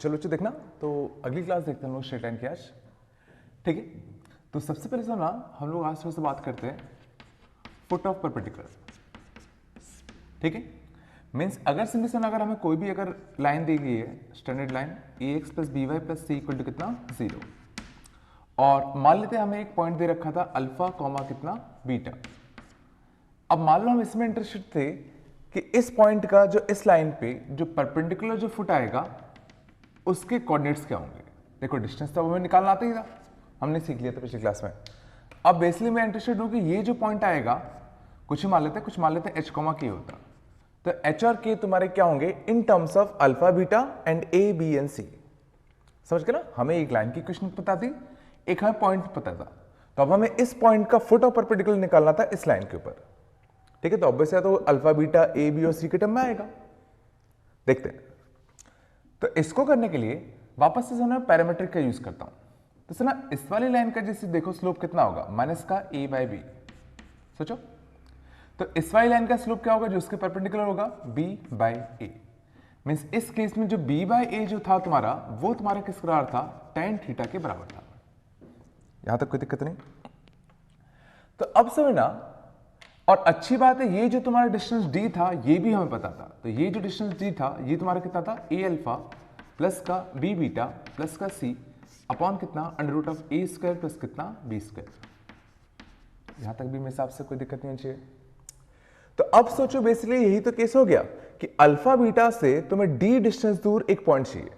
चलो बच्चों देखना, तो अगली क्लास देखते हैं हम लोग स्ट्रेट लाइन की आज। ठीक है, तो सबसे पहले से ना हम लोग आज से बात करते हैं फुट ऑफ परपेंडिकुलर। ठीक है, मीन्स अगर सिंपली से अगर हमें कोई भी अगर लाइन दी गई है standard line A X plus B Y plus C equal to कितना 0, और मान लेते हैं हमें एक पॉइंट दे रखा था अल्फा कॉमा कितना बीटा। अब मान लो हम इसमें इंटरेस्टेड थे कि इस पॉइंट का जो इस लाइन पे जो परपेंडिकुलर जो फुट आएगा उसके कोऑर्डिनेट्स क्या होंगे। देखो डिस्टेंस तो हमें निकालना आता ही था, हमने सीख लिया था पिछली क्लास में। अब बेसिकली मैं इंटरेस्टेड हूं कि ये जो पॉइंट आएगा कुछ मान लेते हैं, कुछ मान लेते हैं एच कॉमा के होता, तो एच और के तुम्हारे क्या होंगे in terms of alpha beta and A B and C. समझ गए ना, हमें एक लाइन की क्वेश्चन पता थी, एक हमें पॉइंट पता था, तो अब हमें इस पॉइंट का फुट ऑफ परपेंडिकुलर निकालना था इस लाइन के ऊपर। ठीक है, तो ऑब्वियसली तो अल्फा बीटा ए बी और सी के टर्म में आएगा। देखते हैं, तो इसको करने के लिए वापस से मैं पैरामीट्रिक का यूज करता हूं। तो सुना इस वाली लाइन का जैसे देखो स्लोप कितना होगा माइनस का ए बाई बी। सोचो, तो इस वाली लाइन का स्लोप क्या होगा जो उसके परपेंडिकुलर होगा बी बाई ए। मीन्स इस केस में जो बी बाई ए जो था तुम्हारा वो तुम्हारा किस बराबर था tan थीटा के बराबर था। यहां तक कोई दिक्कत नहीं। तो अब समझना, और अच्छी बात है ये जो तुम्हारा डिस्टेंस डी था ये भी हमें पता था, तो ये जो डिस्टेंस डी था ये तुम्हारा कितना था ए अल्फा प्लस का बी बीटा प्लस का सी अपॉन कितना under root of A square plus कितना बी स्क्वायर। यहां तक भी मेरे हिसाब से कोई दिक्कत नहीं चाहिए। तो अब सोचो बेसिकली यही तो केस हो गया कि अल्फा बीटा से तुम्हें डी डिस्टेंस दूर एक पॉइंट चाहिए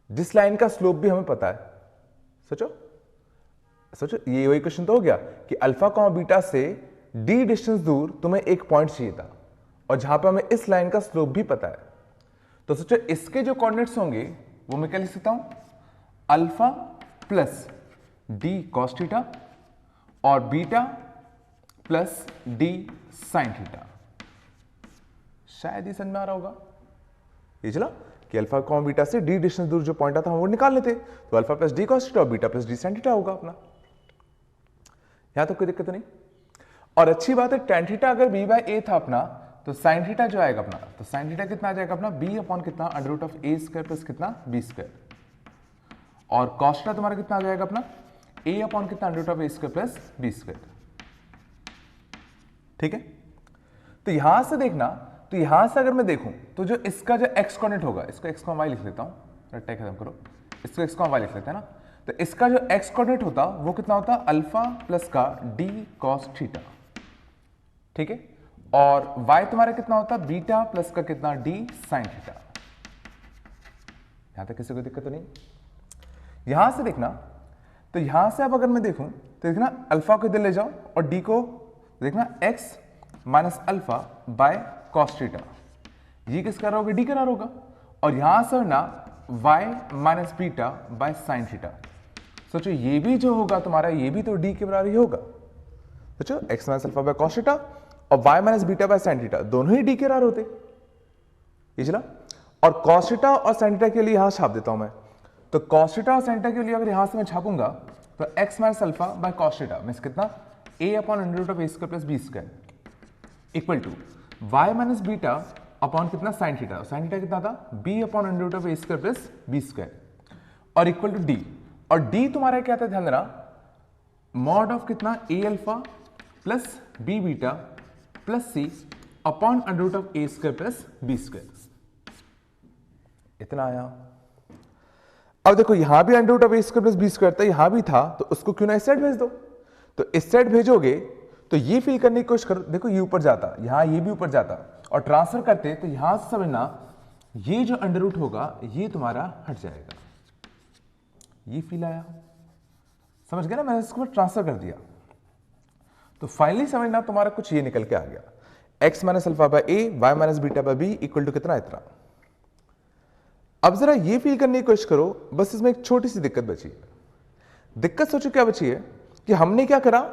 जिस लाइन का स्लोप भी हमें पता है। सोचो सोचो, ये वही क्वेश्चन तो हो गया कि अल्फा कॉमा बीटा से डी डिस्टेंस दूर तुम्हें एक पॉइंट चाहिए था और जहां पे हमें इस लाइन का स्लोप भी पता है। तो सोचो इसके जो कोऑर्डिनेट्स होंगे वो मैं क्या लिख सकता हूं alpha plus D cos theta और beta plus D sine theta. शायद ये समझ में आ रहा होगा। ये चला कि अल्फा कॉमा बीटा से डी डिस्टेंस दूर जो पॉइंट आता हम वो निकाल लेते, तो alpha plus D cos theta और beta plus D sine theta होगा अपना। यहां तो कोई दिक्कत नहीं। और अच्छी बात है tan थीटा अगर b बाई ए था अपना, तो sin थीटा जो आएगा अपना, तो sin थीटा कितना आ जाएगा अपना b अपॉन कितना under root of A square plus कितना बी स्क्वायर, और cos थीटा तुम्हारा कितना आ जाएगा अपना a अपॉन कितना under root of A square plus b square. ठीक है, तो यहां से देखना, तो यहां से अगर मैं देखूं तो जो इसका जो x कोऑर्डिनेट होगा, इसको x y लिख लेता हूं, रट्टा खत्म करो, इसको x y लिख लेते हैं ना, तो इसका जो x कोऑर्डिनेट होता वो कितना होता अल्फा प्लस का d cos थीटा। ठीक है, और y तुम्हारा कितना होता बीटा प्लस का कितना d sin थीटा। यहां तक किसी को दिक्कत तो नहीं। यहां से देखना, तो यहां से अब अगर मैं देखूं तो देखना अल्फा को इधर ले जाओ और d को देखना x minus alpha by cos theta, ये किसका होगा d का होगा, और यहां से ना y minus beta by sine theta. सोचो ये भी जो होगा तुम्हारा ये भी तो d के बराबर ही होगा। सोचो x minus alpha by cos theta और y minus beta by sine theta दोनों ही d के बराबर होते। ये चला, और cos थीटा और sin थीटा के लिए यहां छाप देता हूं मैं, तो cos थीटा और sin थीटा के लिए अगर यहां से मैं छापूंगा तो x minus alpha by cos theta means कितना a upon under root of A square plus b square equal to y minus beta upon कितना sin थीटा, sin थीटा कितना था b upon under root of A square plus b square और equal to d, और d तुम्हारा क्या था ध्यान देना मॉड ऑफ कितना a alpha plus b beta plus c upon under root of A square plus b square. इतना आया। अब देखो यहां भी under root of A square plus b square था, यहां भी था, तो उसको क्यों ना इस साइड भेज दो। तो इस साइड भेजोगे तो ये फिल करने की कोशिश करो, देखो ये ऊपर जाता, यहां ये भी ऊपर जाता, और ट्रांसफर करते तो यहां से समझना ये जो अंडर रूट होगा ये तुम्हारा हट जाएगा। ये फील आया, समझ गया ना, मैंने इसको ट्रांसफर कर दिया, तो फाइनली समझना तुम्हारा कुछ ये निकल के आ गया x minus alpha by a y minus beta by b equal to कितना इतना। अब जरा ये फील करने की कोशिश करो, बस इसमें एक छोटी सी दिक्कत बची है। दिक्कत सोचो क्या बची है कि हमने क्या करा,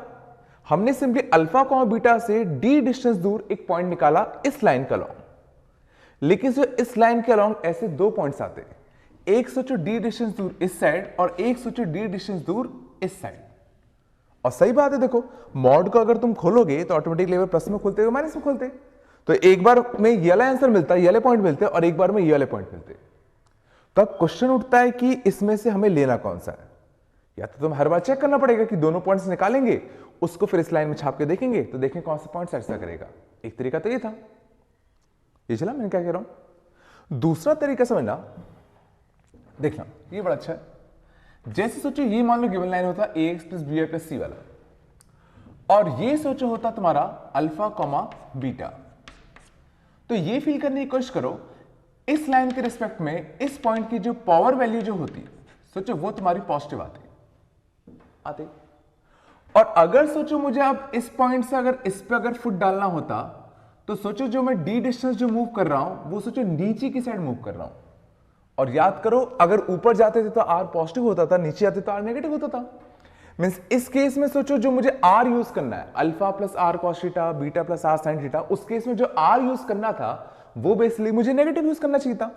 हमने सिंपली अल्फा कॉमा बीटा से डी डिस्टेंस दूर एक पॉइंट निकाला इस लाइन का लॉन्ग, लेकिन जो इस लाइन के अलॉन्ग ऐसे दो पॉइंट्स आते हैं, एक सोचो डी डिस्टेंस दूर इस साइड और एक सोचो डी डिस्टेंस दूर इस साइड। और सही बात है, देखो मॉड को अगर तुम खोलोगे तो ऑटोमेटिक लेवल प्लस में खोलते हो माइनस में खोलते, तो एक बार में ये वाला आंसर मिलता है, ये वाले पॉइंट मिलते हैं, और एक बार में ये वाले पॉइंट मिलते हैं। तो अब क्वेश्चन उठता है कि इसमें से हमें लेना कौन सा है। या तो तुम हर बार चेक करना पड़ेगा कि दोनों पॉइंट्स निकालेंगे, उसको फिर इस लाइन में छाप के देखेंगे तो देखें कौन सा पॉइंट ऐसा करेगा। एक तरीका तो ये था, ये चला मैं क्या कह रहा हूं। दूसरा तरीका समझना, देखना ये बड़ा अच्छा है। जैसे सोचो ये मान लो गिवन लाइन होता ax प्लस बी प्लस सी वाला, और ये सोचो होता तुम्हारा अल्फा कॉमा बीटा। तो ये फील करने की कोशिश करो इस लाइन के रिस्पेक्ट में इस पॉइंट की जो पावर वैल्यू जो होती, सोचो वो तुम्हारी पॉजिटिव आती। और अगर सोचो मुझे अब इस पॉइंट से अगर इस पे अगर फुट डालना होता, तो सोचो जो मैं डी डिस्टेंस जो मूव कर रहा हूं वो सोचो नीचे की साइड मूव कर रहा हूं। और याद करो अगर ऊपर जाते थे तो आर पॉजिटिव होता था, नीचे आते तो आर नेगेटिव होता था। मींस इस केस में सोचो जो मुझे आर यूज करना है, alpha plus r cos theta, beta plus r sine theta, उस केस में जो आर यूज करना था वो बेसिकली मुझे नेगेटिव यूज करना चाहिए था।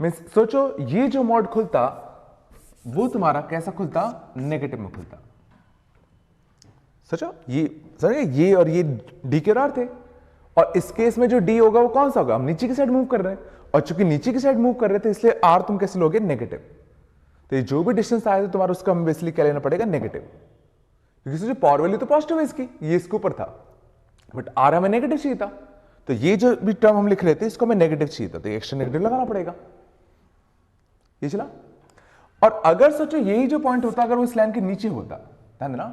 मींस सोचो ये जो मॉड खुलता वो तुम्हारा कैसा खुलता, नेगेटिव में खुलता। सोचो ये और ये डी के आर थे, और इस केस में जो डी होगा वो कौन सा होगा, हम नीचे की साइड मूव कर रहे हैं, और चूंकि नीचे की साइड मूव कर रहे थे इसलिए आर तुम कैसे लोगे, नेगेटिव। तो ये जो भी डिस्टेंस आया था तुम्हारा उसका हमें बेसिकली क्या लेना पड़ेगा, नेगेटिव, क्योंकि सोचो पावर वैल्यू तो पॉजिटिव है इसकी, ये इसके ऊपर था, बट आर हमें नेगेटिव चाहिए था। तो ये जो भी टर्म हम लिख रहे थे इसको हमें नेगेटिव चाहिए था, तो एक्स्ट्रा नेगेटिव लगाना पड़ेगा। ये चला। और अगर सोचो यही जो पॉइंट होता अगर वो इस लाइन के नीचे होता, ध्यान देना,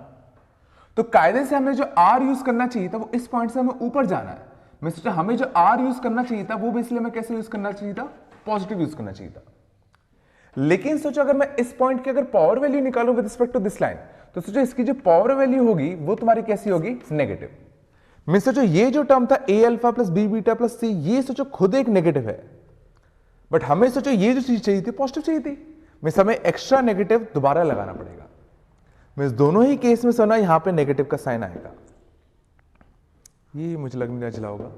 तो कायदे से हमें जो आर यूज करना चाहिए था वो इस पॉइंट से हमें ऊपर जाना है। मैं सोचा हमें जो आर यूज करना चाहिए था वो भी इसलिए हमें कैसे यूज करना चाहिए था, पॉजिटिव यूज करना चाहिए था। लेकिन सोचो अगर मैं इस पॉइंट की अगर पावर वैल्यू निकालूं with respect to this line, तो सोचो इसकी जो पावर वैल्यू होगी वो तुम्हारी कैसी होगी, नेगेटिव। मैं सोचो ये जो टर्म था A alpha plus B beta plus C, ये सोचो खुद एक नेगेटिव है, बट हमें सोचो ये जो चीज चाहिए थी पॉजिटिव चाहिए थी। मैं हमें एक्स्ट्रा नेगेटिव दोबारा लगाना पड़ेगा। मैं दोनों ही केस में सुना यहां पे नेगेटिव का साइन आएगा। ये मुझे लगने चला होगा,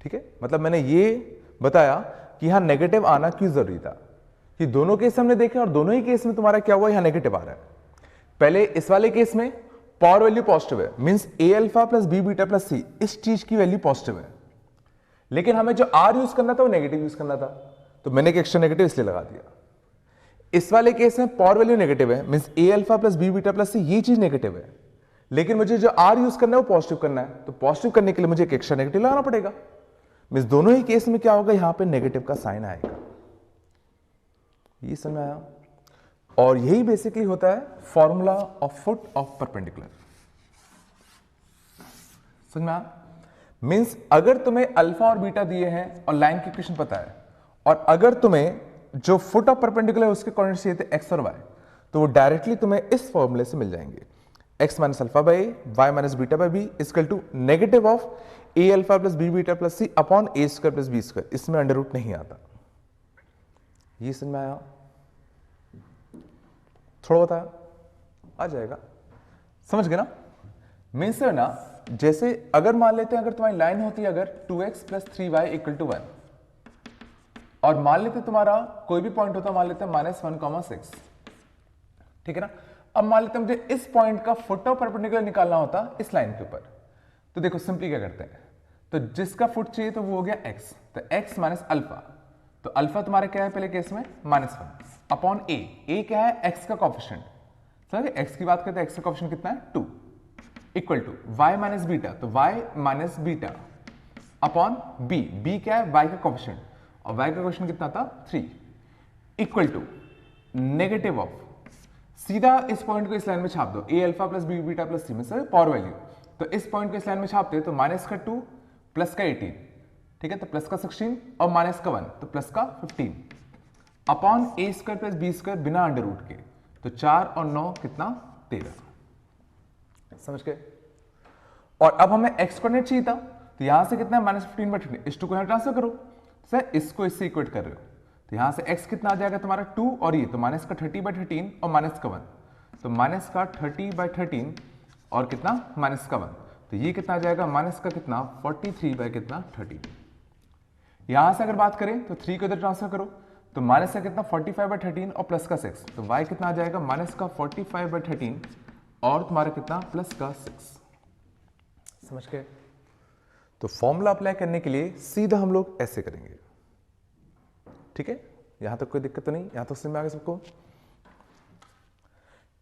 ठीक है। मतलब मैंने ये बताया कि यहां नेगेटिव आना क्यों जरूरी था, कि दोनों केस हमने देखे और दोनों ही केस में तुम्हारा क्या हुआ, यहां नेगेटिव आ रहा है। पहले इस वाले केस में पावर वैल्यू पॉजिटिव है, means A alpha plus B beta plus C, इस चीज की वैल्यू पॉजिटिव है, लेकिन हमें जो आर यूज करना था वो नेगेटिव यूज करना था, तो मैंने एक एक्स्ट्रा नेगेटिव इसलिए लगा दिया। इस वाले केस में पावर वैल्यू नेगेटिव है, means A alpha plus B beta plus C, ये चीज नेगेटिव है, लेकिन मुझे जो आर यूज करना है वो पॉजिटिव करना है, तो पॉजिटिव करने के लिए मुझे एक एक्स्ट्रा नेगेटिव लगाना पड़ेगा। मींस दोनों ही केस में क्या होगा, यहां पे नेगेटिव का साइन आएगा। ये समझ में आया। और यही बेसिकली होता है formula of foot of perpendicular. समझ में आया। मींस अगर तुम्हें अल्फा और बीटा दिए हैं और लाइन की इक्वेशन पता है, और अगर तुम्हें जो फुट ऑफ परपेंडिकुलर उसके कोऑर्डिनेट्स चाहिए थे एक्स और वाई, तो वो डायरेक्टली तुम्हें इस फॉर्मूले से मिल जाएंगे। X minus alpha by a, y minus beta by b equal to negative of a alpha plus B beta plus c upon a square plus b square. इसमें अंडर रूट नहीं आता। ये समझ में आया, थोड़ा बताया, आ जाएगा, समझ गए ना। मीन्स ना, जैसे अगर मान लेते हैं अगर तुम्हारी लाइन होती है अगर 2x plus 3y equal to 1, और मान लेते तुम्हारा कोई भी पॉइंट होता, मान लेते हैं -1,6, ठीक है ना। अब मान लेते हैं मुझे इस पॉइंट का फुट ऑफ परपेंडिकुलर निकालना होता इस लाइन के ऊपर, तो देखो सिंपली क्या करते हैं, तो जिसका फुट चाहिए तो वो हो गया x, तो x माइनस अल्फा, तो अल्फा तुम्हारा क्या है पहले केस में -1 अपॉन ए क्या है x का कोएफिशिएंट, समझे। x की बात करते हैं, x का कोएफिशिएंट कितना है 2, equal to y minus beta, तो y minus beta upon b क्या है y का कोएफिशिएंट, और y का कोएफिशिएंट कितना था 3, इक्वल टू नेगेटिव ऑफ, सीधा इस पॉइंट को इस लाइन में छाप दो, a alpha plus b beta plus c में से पावर वैल्यू, तो इस पॉइंट को इस लाइन में छापते तो माइनस का 2 प्लस का 18, ठीक है, तो प्लस का 16 और माइनस का 1 तो प्लस का 15 upon a square plus b square बिना अंडर रूट के, तो 4 और 9 कितना 13, समझ गए। और अब हमें एक्स कोऑर्डिनेट चाहिए था, तो यहां से कितना है -15/13, इस 2 को यहां ट्रांसफर करो, सर इसको इससे इक्वेट कर रहे हो, तो यहां से x कितना आ जाएगा तुम्हारा 2 और ये तो माइनस का 30/13 और माइनस का 1, तो माइनस का 30/13 और कितना माइनस का 1, तो ये कितना आ जाएगा माइनस का कितना 43/13। यहां से अगर बात करें तो 3 को इधर ट्रांसफर करो, तो माइनस का कितना 45/13 और प्लस का 6, तो y कितना आ जाएगा माइनस का 45/13 और तुम्हारा कितना प्लस का 6, समझ गए। तो फॉर्मूला अप्लाई करने के लिए सीधा हम लोग ऐसे करेंगे, ठीक है। यहां तक कोई दिक्कत तो नहीं, यहां तक समझ में आ गया सबको?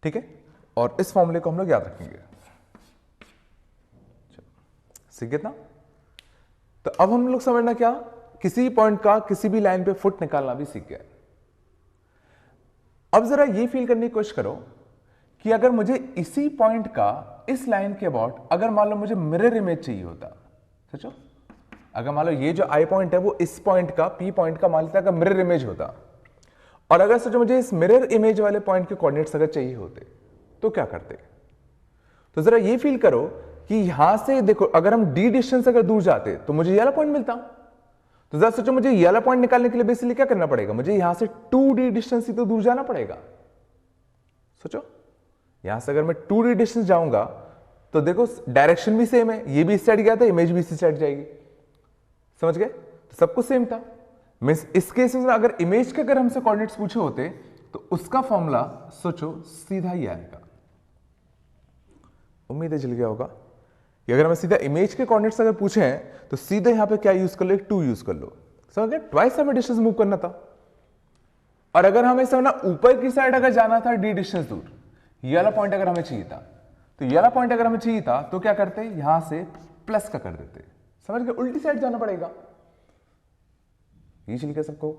ठीक है, और इस फॉर्मूले को हम लोग याद रखेंगे। सीख गए ना? तो अब हम लोग समझना क्या, किसी पॉइंट का किसी भी लाइन पे फुट निकालना भी सीख गए। अब जरा ये फील करने की कोशिश करो कि अगर मुझे इसी पॉइंट का इस लाइन के अबाउट अगर मान लो मुझे मिरर इमेज चाहिए होता, सोचो अगर मान लो ये जो आई पॉइंट है वो इस पॉइंट का पी पॉइंट का मान लेता अगर मिरर इमेज होता, और अगर सोचो मुझे इस मिरर इमेज वाले पॉइंट के कोऑर्डिनेट्स अगर चाहिए होते तो क्या करते? तो जरा ये फील करो कि यहां से देखो अगर हम डी डिस्टेंस अगर दूर जाते तो मुझे ये वाला पॉइंट मिलता। तो जरा सोचो मुझे ये वाला पॉइंट निकालने के लिए बेसिकली क्या करना पड़ेगा, मुझे यहां से 2d डिस्टेंस ही तो दूर जाना पड़ेगा। सोचो यहां से अगर मैं 2d डिस्टेंस जाऊंगा तो देखो डायरेक्शन भी सेम है, ये भी इस साइड गया था, इमेज भी इसी साइड जाएगी, समझ गए? तो सब कुछ सेम था। मींस इस केस में अगर इमेज के अगर हमसे कोऑर्डिनेट्स पूछे होते तो उसका फॉर्मूला सोचो सीधा ही आएगा। उम्मीद है चल गया होगा कि अगर हमें सीधा इमेज के कोऑर्डिनेट्स अगर पूछे हैं तो सीधे यहां पे क्या यूज कर लो, 2 यूज कर लो, समझ गए? ट्वाइस हमें डिस्टेंस मूव करना था। और अगर हमें समझना ऊपर की साइड अगर जाना था डी डिस्टेंस दूर, ये वाला पॉइंट अगर हमें चाहिए था, तो ये वाला पॉइंट अगर हमें चाहिए था तो क्या करते, यहां से प्लस का कर देते, समझ गए? उल्टी साइड जाना पड़ेगा। ये चल गया सबको?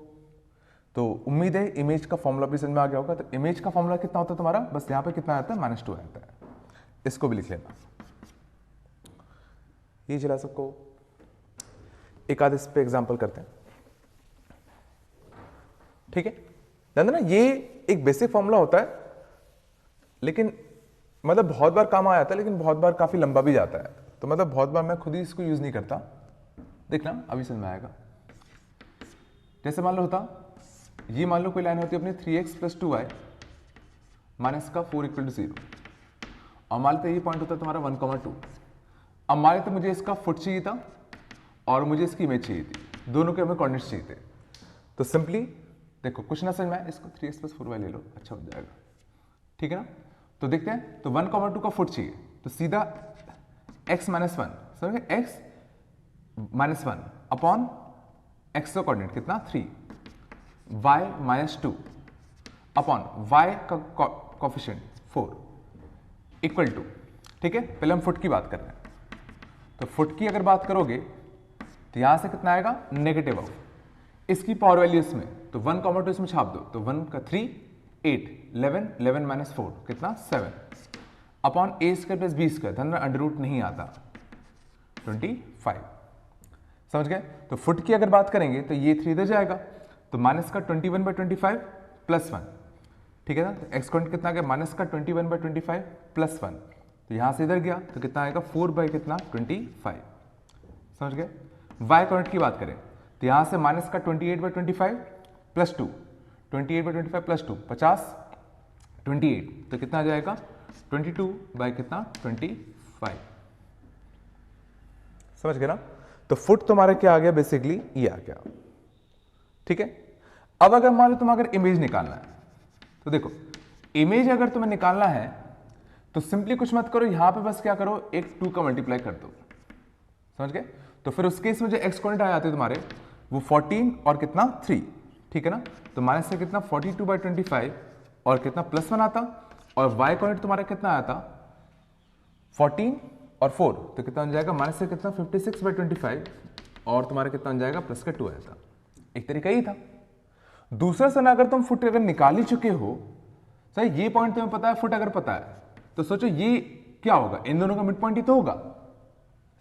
तो उम्मीद है इमेज का फॉर्मूला भी समझ में आ गया होगा। तो इमेज का फॉर्मूला कितना होता है तुम्हारा, बस यहां पे कितना आता है, -2 आता है। इसको भी लिख लेना। ये चला सबको? एक आध इस पे एग्जांपल करते हैं, ठीक है? ध्यान देना ये एक बेसिक फॉर्मूला होता है, लेकिन मतलब बहुत बार काम आ जाता है, लेकिन बहुत बार काफी लंबा भी जाता है। तो मतलब बहुत बार मैं खुद ही इसको यूज नहीं करता। देखना अभी समझ में आएगा। जैसे मान लो होता, ये मान लो कोई लाइन होती है अपनी 3x + 2y माइनस का 4 = 0, और मान लेते ये पॉइंट होता है तुम्हारा 1,2। अब मान लेते मुझे इसका फुट चाहिए था और मुझे इसकी इमेज चाहिए थी, दोनों के हमें कोऑर्डिनेट्स चाहिए थे। तो सिंपली देखो कुछ ना समझ में आए, इसको 3x + 4y ले लो, अच्छा हो जाएगा, ठीक है ना? तो देखते हैं, तो 1,2 का फुट चाहिए, तो सीधा x - 1 समझ गए, x - 1 अपॉन x का कोऑर्डिनेट कितना 3, y - 2 अपॉन y का कोफिशिएंट 4 इक्वल टू, ठीक है? पहले हम फुट की बात कर रहे हैं, तो फुट की अगर बात करोगे तो यहां से कितना आएगा, नेगेटिव ऑफ इसकी पावर वैल्यू इसमें, तो 1,2 इसमें छाप दो, तो 1 का 3 8 11 11 - 4 कितना 7 अपॉन a² + b², धन अंडर रूट नहीं आता, 25, समझ गए? तो फुट की अगर बात करेंगे तो ये 3 इधर जाएगा, तो माइनस का 21/25 + 1, ठीक है ना? तो एक्स कोऑर्डिनेट कितना आ गया, माइनस का 21/25 + 1, तो यहां से इधर गया तो कितना आएगा 4/25, समझ गए? वाई कोऑर्डिनेट की बात करें तो यहां से माइनस का 28/25 + 2, 28/25 + 2 50 28, तो कितना आ जाएगा 22/25, समझ गए ना? तो फुट तुम्हारा क्या आ गया, बेसिकली ये आ गया, ठीक है? अब अगर मान लो तुम अगर इमेज निकालना है, तो देखो इमेज अगर तुम्हें निकालना है तो सिंपली कुछ मत करो, यहां पे बस क्या करो, एक 2 का मल्टीप्लाई कर दो, समझ गए? तो फिर उस केस में जो एक्स कोऑर्डिनेट आ जाते तुम्हारे वो 14 और कितना 3, ठीक है ना? तो माइनस से कितना 42/25 और कितना +1 आता, और वाई कोऑर्डिनेट तुम्हारा कितना आया था 14 और 4, तो कितना बन जाएगा, माइनस से कितना 56/25 और तुम्हारा कितना बन जाएगा +2 आया था। एक तरीका ही था। दूसरा सना अगर तुम फुट अगर निकाल ही चुके हो, सही ये पॉइंट तुम्हें पता है, फुट अगर पता है, तो सोचो ये क्या होगा, इन दोनों का मिड पॉइंट ही तो होगा,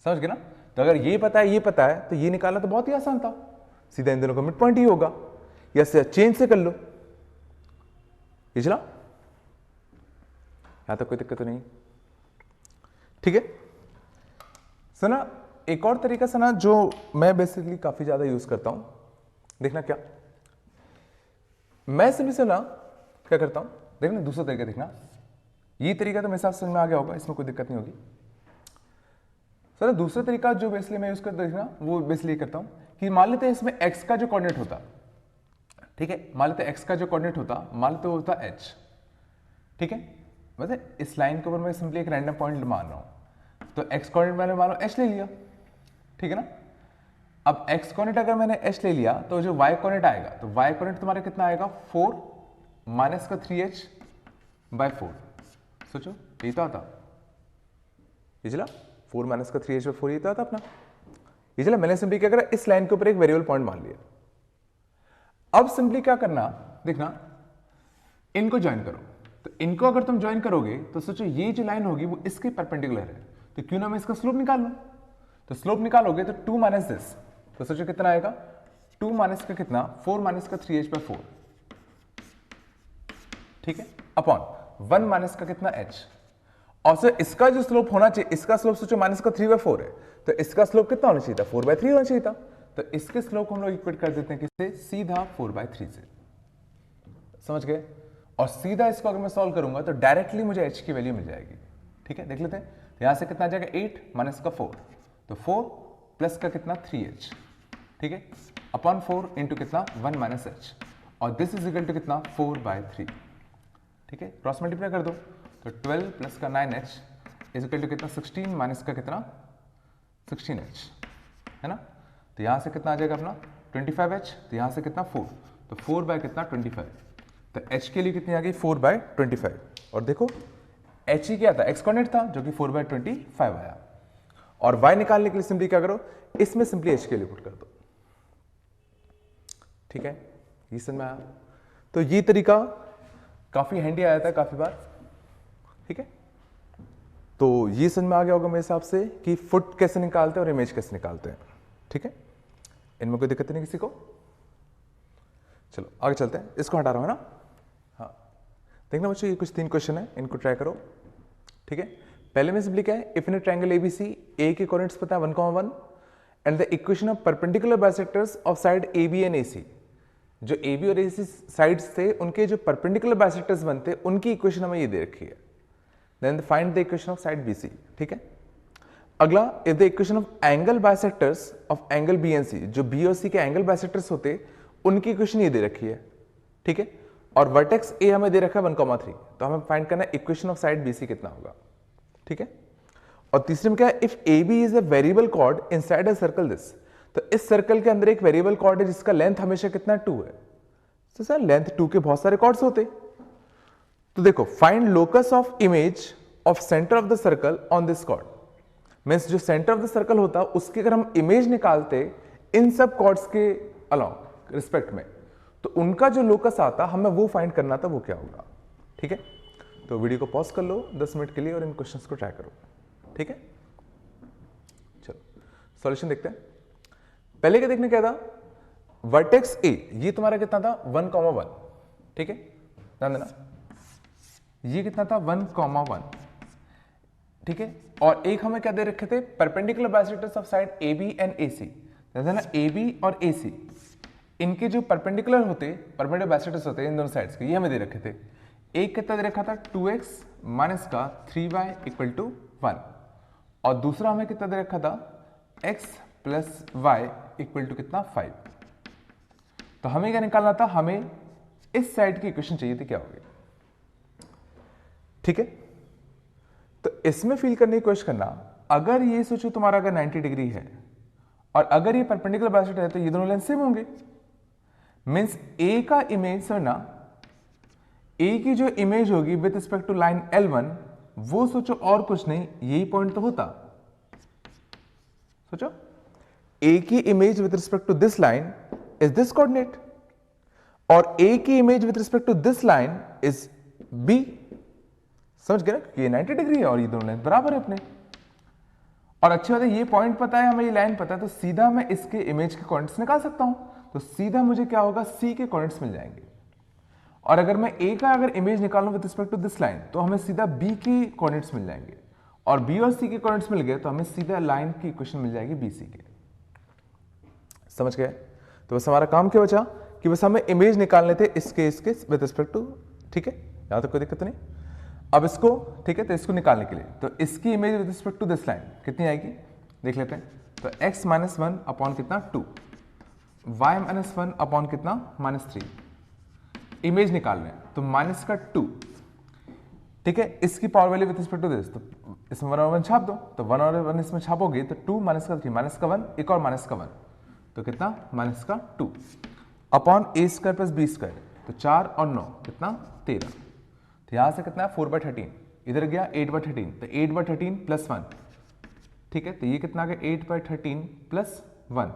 समझ गए ना? तो अगर ये पता है तो ये निकालना तो बहुत ही आसान था, सीधा इन दोनों का मिड पॉइंट ही होगा, या चेंज से कर लो, ये चला, यहां तक कोई दिक्कत तो नहीं, ठीक है? सुना एक और तरीका सुना जो मैं बेसिकली काफी ज्यादा यूज करता हूं, देखना क्या, मैं सिंपली सुना क्या करता हूं, देखना दूसरा तरीका, देखना ये तरीका तो मेरे साथ समझ में आ गया होगा, इसमें कोई दिक्कत नहीं होगी। सर दूसरा तरीका जो बेसिकली मैं यूज करता हूं, देखना वो बेसिकली करता हूं कि मान लेते हैं इसमें x का जो कोऑर्डिनेट होता, ठीक है, मान लेते x का जो कोऑर्डिनेट होता, मान लेते होता h, ठीक है? मतलब इस लाइन के ऊपर मैं सिंपली एक रैंडम पॉइंट मान रहा हूं, तो x कोऑर्डिनेट मैंने मान लो h ले लिया, ठीक है ना? अब x कोऑर्डिनेट अगर मैंने h ले लिया तो जो y कोऑर्डिनेट आएगा, तो y कोऑर्डिनेट तुम्हारा कितना आएगा 4 माइनस का 3h बाय 4। सोचो यही तो आता, ये चला 4 माइनस का 3h बाय 4, ये तो आता अपना। ये चला मैंने सिंपली क्या करा, इस लाइन के ऊपर एक वेरिएबल पॉइंट मान लिया। अब सिंपली क्या करना, देखना इनको ज्वाइन करो। तो इनको अगर तुम ज्वाइन करोगे तो सोचो ये जो लाइन होगी वो इसके परपेंडिकुलर है, तो क्यों ना मैं इसका स्लोप निकाल लूं। तो स्लोप निकालोगे तो 2 माइनस दिस, तो सोचो कितना आएगा 2 माइनस का कितना 4 माइनस का 3h बाय 4, ठीक है, अपॉन 1 माइनस का कितना h। और सर इसका जो स्लोप होना चाहिए, इसका स्लोप सोचो माइनस का 3 बाय 4 है, तो इसका स्लोप कितना होना चाहिए था 4 बाय 3 होना चाहिए था। तो इसके स्लोप हम लोग इक्वेट कर देते हैं किससे, सीधा 4 बाय 3 से। समझ गए। और सीधा इसको अगर मैं सॉल्व करूंगा तो डायरेक्टली मुझे h की वैल्यू मिल जाएगी। ठीक है, देख लेते हैं। तो यहां से कितना आ जाएगा 8 माइनस का 4, तो 4 प्लस का कितना 3h, ठीक है, अपॉन 4 इंटू कितना 1 माइनस h, और दिस इज इक्वल टू कितना 4 बाय 3। ठीक है, क्रॉस मल्टीप्लाई कर दो, तो 12 प्लस का 9h इज इक्वल टू कितना 16 माइनस का कितना 16h, है ना। तो यहां से कितना आ जाएगा अपना 25h, तो यहां से कितना 4, तो 4 बाय कितना 25, तो h के लिए कितनी आ गई 4 बाय 25। और देखो h ही क्या था, x कोऑर्डिनेट था जो कि 4 बाय 25 आया। और y निकालने के लिए सिंपली क्या करो, इसमें सिंपली h के लिए पुट कर दो। ठीक है, ये समझ में आया। तो ये तरीका काफी हैंडी आया था काफी बार। ठीक है, तो ये समझ में आ गया होगा मेरे हिसाब से कि फुट कैसे निकालते हैं और इमेज कैसे निकालते हैं। ठीक है, इनमें कोई दिक्कत नहीं किसी को। चलो आगे चलते हैं, इसको हटा रहा हूं, है ना। हाँ देखना बच्चों, ये कुछ 3 क्वेश्चन है, इनको ट्राई करो। ठीक है, पहले में सिंपली क्या है, if in a triangle ABC A के कोऑर्डिनेट्स पता है 1,1 and the equation of perpendicular bisectors of side AB and AC, जो AB और AC साइड्स थे उनके जो परपेंडिकुलर बाइसेक्टर्स बनते उनकी इक्वेशन हमें ये दे रखी है। Then find the equation of side BC। ठीक है, अगला if the equation of angle bisectors of angle B and C, जो B और C के एंगल बाइसेक्टर्स होते उनकी इक्वेशन ये दे रखी है। ठीक है, और वर्टेक्स A हमें दे रखा है 1,3, तो हमें फाइंड करना है इक्वेशन ऑफ साइड BC कितना होगा। ठीक है, और तीसरे में क्या है, if AB is a variable chord inside a circle this, तो इस सर्कल के अंदर एक वेरिएबल कॉर्ड है जिसका लेंथ हमेशा कितना 2 है। तो सर लेंथ 2 के बहुत सारे कॉर्ड्स होते, तो देखो find locus of image of centre of the circle on this cord, means जो सेंटर ऑफ द सर्कल होता उसकी अगर हम इमेज निकालते इन सब कॉर्ड्स के अलॉन्ग रिस्पेक्ट में, तो उनका जो लोकस आता हमें वो फाइंड करना था, वो क्या होगा। ठीक है, तो वीडियो को पॉज कर लो 10 मिनट के लिए और इन क्वेश्चंस को ट्राई करो। ठीक है, चलो सॉल्यूशन देखते हैं। पहले क्या देखने क्या था, वर्टेक्स ए ये तुम्हारा कितना था 1,1। ठीक है, ध्यान देना ये कितना था 1,1। ठीक है, और एक हमें क्या दे रखे थे, perpendicular bisectors of side AB and AC। ध्यान देना AB और AC इनके जो परपेंडिकुलर होते, परपेंडिकुलर बाइसेक्टर्स होते इन दोनों साइड्स के, ये हमें दे रखे थे। एक कितना दे रखा था 2x माइनस का 3y इक्वल टू 1, और दूसरा हमें कितना दे रखा था x plus y equal to कितना 5। तो हमें क्या निकालना था, हमें इस साइड की इक्वेशन चाहिए थी, क्या होगी। ठीक है, तो इसमें फील करने की कोशिश करना, अगर ये सोचो तुम्हारा अगर 90 डिग्री है और अगर ये परपेंडिकुलर बाइसेक्टर है तो ये दोनों लेंथ सेम होंगे। मींस A का इमेज समझना, A की जो इमेज होगी with respect to line L1, वो सोचो और कुछ नहीं, यही पॉइंट तो होता। सोचो A की image with respect to this line is this coordinate, और A की image with respect to this line is B। समझ गए ना, ये 90 डिग्री है और ये दोनों लेंथ बराबर है अपने। और अच्छी बात है ये पॉइंट पता है, हमें ये लाइन पता है, तो सीधा मैं इसके इमेज के कोऑर्डिनेट्स निकाल सकता हूं। तो सीधा मुझे क्या होगा, C के कोऑर्डिनेट्स मिल जाएंगे। और अगर मैं A का अगर इमेज निकालूं with respect to this line, तो हमें सीधा B के कोऑर्डिनेट्स मिल जाएंगे, और B और C के कोऑर्डिनेट्स मिल गए तो हमें सीधा लाइन की इक्वेशन मिल जाएगी BC के। समझ गए। तो बस हमारा काम क्या बचा कि बस हमें इमेज निकालने थे इसके विद रिस्पेक्ट टू। ठीक है, यहां तक कोई दिक्कत नहीं। अब इसको, ठीक है, तो इसको निकालने के लिए तो इसकी image with respect to this line कितनी आएगी देख लेते हैं। तो x माइनस 1 अपॉन कितना 2, y माइनस 1 अपॉन कितना -3, इमेज निकाल रहे हैं तो माइनस का 2। ठीक है, इसकी power value with respect to this, तो इसमें 1 और 1 छाप दो, तो 1 और 1 इसमें छापोगे तो 2 माइनस का 3 माइनस का 1, एक और माइनस का 1, तो कितना माइनस का 2 upon a square plus b square, तो 4 और 9 कितना 13। तो यहां से कितना 4/13, इधर गया 8/13, तो 8/13 प्लस 1, ठीक है। तो ये कितना आ गया 8/13 प्लस 1,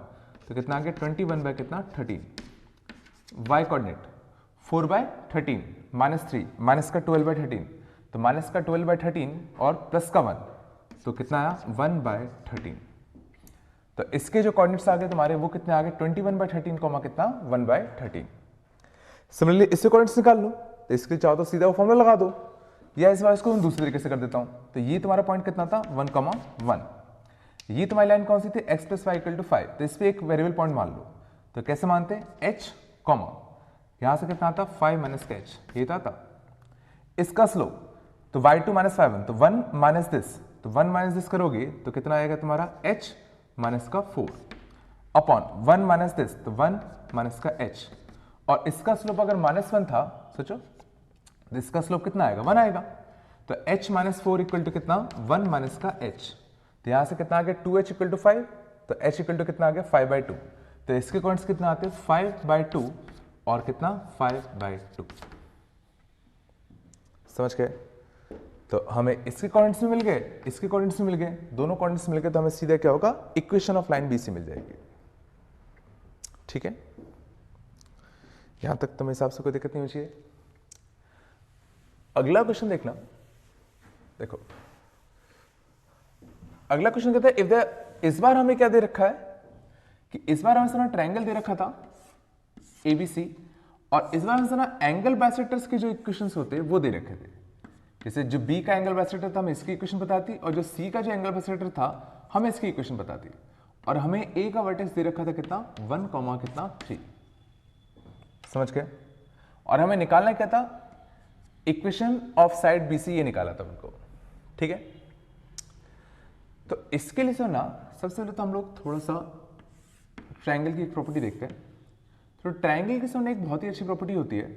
तो कितना आ गया 21 कितना 13। y कोऑर्डिनेट 4/13 -3 माइनस का 12/13, तो माइनस का 12/13 और प्लस का 1, तो कितना आया 1/13। तो इसके जो कोऑर्डिनेट्स आ गए तुम्हारे वो कितने आ गए 21/13 कॉमा कितना 1/13। सिमिलरली इससे कोऑर्डिनेट्स निकाल लो, तो इसके चाहो तो सीधा वो फॉर्मूला लगा दो, या इस बार इसको मैं दूसरे तरीके से कर देता हूं। तो ये तुम्हारा पॉइंट कितना था 1,1, ये तुम्हारी लाइन कौन सी थी x + y = 5, तो इस पे एक वेरिएबल पॉइंट मान लो। तो कैसे मानते हैं h कॉमा यहां से कितना आता 5 - का h, ये था इसका स्लोप, तो y2 - 5 तो 1 माइनस दिस, तो 1 माइनस दिस करोगे तो कितना आएगा तुम्हारा h - का 4 अपॉन 1 माइनस दिस, तो 1 माइनस का h, और इसका स्लोप अगर -1 था सोचो, तो इसका स्लोप कितना आएगा 1 आएगा। तो h - 4 = कितना 1 माइनस का h, तो यहां से कितना आ गया 2h = 5, तो h = कितना आ गया 5/2। तो इसके कोऑर्डिनेट्स कितना आते हैं 5/2 और कितना 5/2। समझ गए? तो हमें इसके कोऑर्डिनेट्स में मिल गए, इसके कोऑर्डिनेट्स में मिल गए, दोनों कोऑर्डिनेट्स मिल गए, तो हमें सीधा क्या होगा इक्वेशन ऑफ लाइन BC मिल जाएगी। ठीक है, यहां तक तो मेरे हिसाब से कोई दिक्कत नहीं होनी चाहिए। अगला क्वेश्चन देखना, देखो अगला क्वेश्चन कहता है इफ द, इस बार हमें क्या दे रखा है कि इस बार हमें सारा ट्रायंगल दे रखा था ABC, और इस बार हमें सारा एंगल बाइसेक्टर्स के जो इक्वेशंस होते हैं वो दे रखे थे। जैसे जो B का एंगल बाइसेक्टर था हमें इसकी इक्वेशन बताती, और जो C का जो एंगल बाइसेक्टर था हमें इसकी इक्वेशन बताती, और हमें A का वर्टेक्स दे रखा था कितना 1, कितना 3। समझ गए? और हमें निकालना क्या था इक्वेशन ऑफ साइड BC, ये निकाला था उनको। ठीक है, तो इसके लिए ना सबसे पहले तो हम लोग थोड़ा सा ट्रायंगल की एक प्रॉपर्टी देखते हैं। तो ट्रायंगल के सामने एक बहुत ही अच्छी प्रॉपर्टी होती है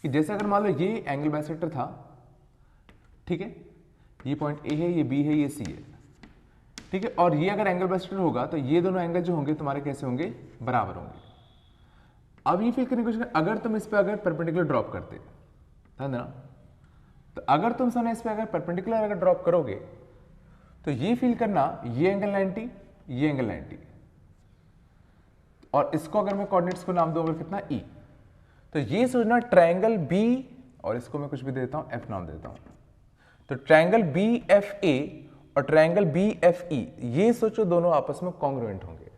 कि जैसे अगर मान लो ये एंगल बाइसेक्टर था, ठीक है, ये पॉइंट A है, ये B है, ये C है, ठीक है, और ये अगर एंगल बाइसेक्टर होगा तो ये दोनों एंगल जो होंगे तुम्हारे कैसे होंगे बराबर होंगे। अब ये फील करने की कोशिश, अगर तुम इस पे अगर परपेंडिकुलर ड्रॉप करते, ध्यान देना, तो अगर तुम सामने इस पे अगर परपेंडिकुलर अगर ड्रॉप करोगे तो ये फील करना ये एंगल 90, ये एंगल 90, और इसको अगर मैं कोऑर्डिनेट्स को नाम दूंगा कितना E, तो ये सोचना ट्रायंगल B, और इसको मैं कुछ भी देता हूं F नाम देता हूं, तो ट्रायंगल BFA और ट्रायंगल BFE, ये सोचो दोनों आपस में कॉन्ग्रुएंट होंगे।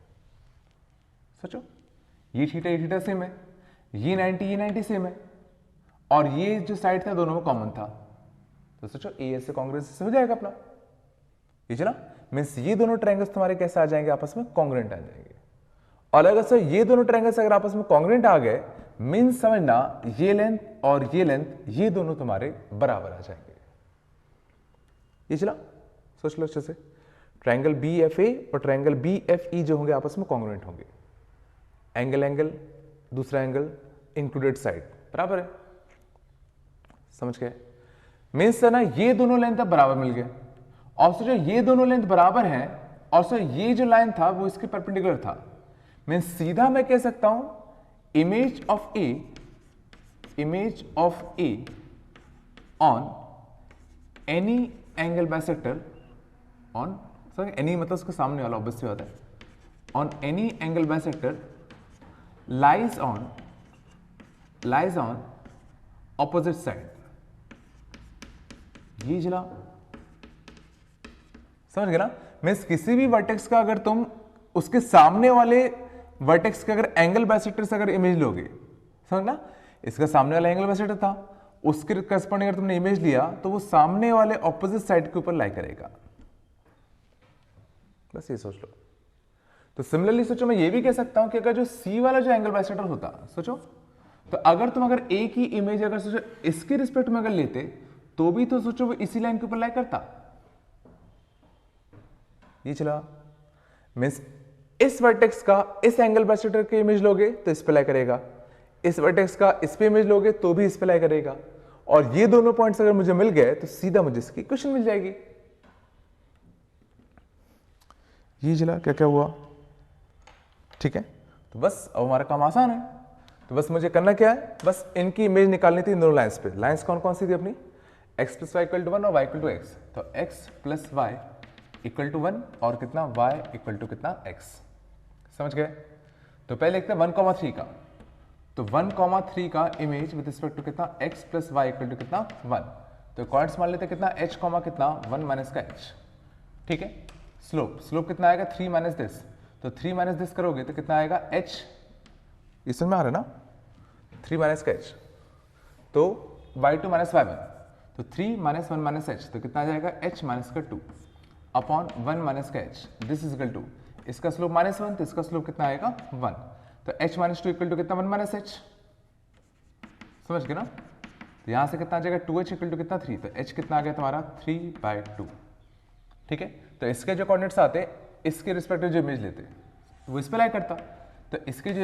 सोचो ये थीटा सेम है, ये 90 सेम है, और ये जो साइड था दोनों में कॉमन था, तो सोचो ए से कॉन्ग्रुएंस से हो जाएगा अपना। ये चला मीन्स ये दोनों ट्रायंगल्स तुम्हारे कैसे आ जाएंगे आपस में कॉन्ग्रुएंट आ जाएंगे। और अगर सर ये दोनों ट्रायंगल्स अगर आपस में कॉन्ग्रुएंट आ गए मीन्स समझना ये लेंथ और ये लेंथ ये दोनों तुम्हारे बराबर आ जाएंगे। ये चला सोच लो अच्छे से, ट्रायंगल BFA और ट्रायंगल BFE जो होंगे आपस में कॉन्ग्रुएंट होंगे, एंगल एंगल दूसरा एंगल इंक्लूडेड साइड बराबर है। समझ गए? मीन्स ना ये दोनों लेंथ अब बराबर मिल गए, और सोचो ये दोनों लेंथ बराबर हैं, और सो ये जो लाइन था वो इसके परपेंडिकुलर था, मीन्स सीधा मैं कह सकता हूं image of A on any angle bisector on, sorry any मतलब उसके सामने वाला ऑब्वियसली होता है, on any angle bisector lies on opposite side. ये चला समझ गए ना, मीन्स किसी भी वर्टेक्स का अगर तुम उसके सामने वाले वर्टेक्स का अगर एंगल बाइसेक्टर से अगर इमेज लोगे, समझना इसका सामने वाला एंगल बाइसेक्टर था, उसके करस्पॉन्डिंग अगर तुमने इमेज लिया तो वो सामने वाले ऑपोजिट साइड के ऊपर लाई करेगा। बस ये सोच लो। तो सिमिलरली सोचो मैं ये भी कह सकता हूं कि अगर जो C वाला जो एंगल बाइसेक्टर होता, सोचो तो अगर तुम अगर A की इमेज अगर सोचो इसके रिस्पेक्ट में अगर लेते तो भी तो सोचो वो इसी लाइन के ऊपर लाई करता। ये चला मीन्स इस वर्टेक्स का इस एंगल बाइसेक्टर की इमेज लोगे तो इस पे लाई करेगा, इस वर्टेक्स का इस पे इमेज लोगे तो भी इस पे लाई करेगा, और ये दोनों पॉइंट्स अगर मुझे मिल गए तो सीधा मुझे इसकी इक्वेशन मिल जाएगी। ये चला क्या क्या हुआ, ठीक है, तो बस अब हमारा काम आसान है। तो बस मुझे करना क्या है, बस इनकी इमेज निकालनी थी इन दोनों लाइंस पे। लाइंस कौन कौन सी थी अपनी, x plus y equal to 1 और y इक्वल टू x। तो x plus y equal to 1 और कितना y इक्वल टू कितना x। समझ गए। तो पहले लिखते हैं 1,3 का। तो 1,3 का इमेज विद रिस्पेक्ट टू कितना x plus y equal to कितना 1। तो कॉर्ड्स मान लेते हैं कितना h कॉमा कितना 1 माइनस का h। ठीक है, स्लोप कितना आएगा 3 माइनस दिस। तो 3 माइनस दिस करोगे तो कितना आएगा h, इसमें आ रहा है ना 3 माइनस का h। तो y2 माइनस y1, तो 3 माइनस 1 माइनस h, तो कितना आ जाएगा h माइनस का 2 अपॉन 1 माइनस का h। This is equal to, इसका स्लोप -1 तो इसका स्लोप कितना आएगा 1। तो h माइनस 2 इक्वल टू कितना 1 माइनस h। समझ गए ना। तो यहां से कितना आ जाएगा 2h इक्वल टू कितना 3। तो h कितना आ गया तुम्हारा 3/2। ठीक है, तो इसके जो कोऑर्डिनेट्स आते इसके रिस्पेक्टिव जो इमेज लेते वो इस पे लाई करता। तो इसके जो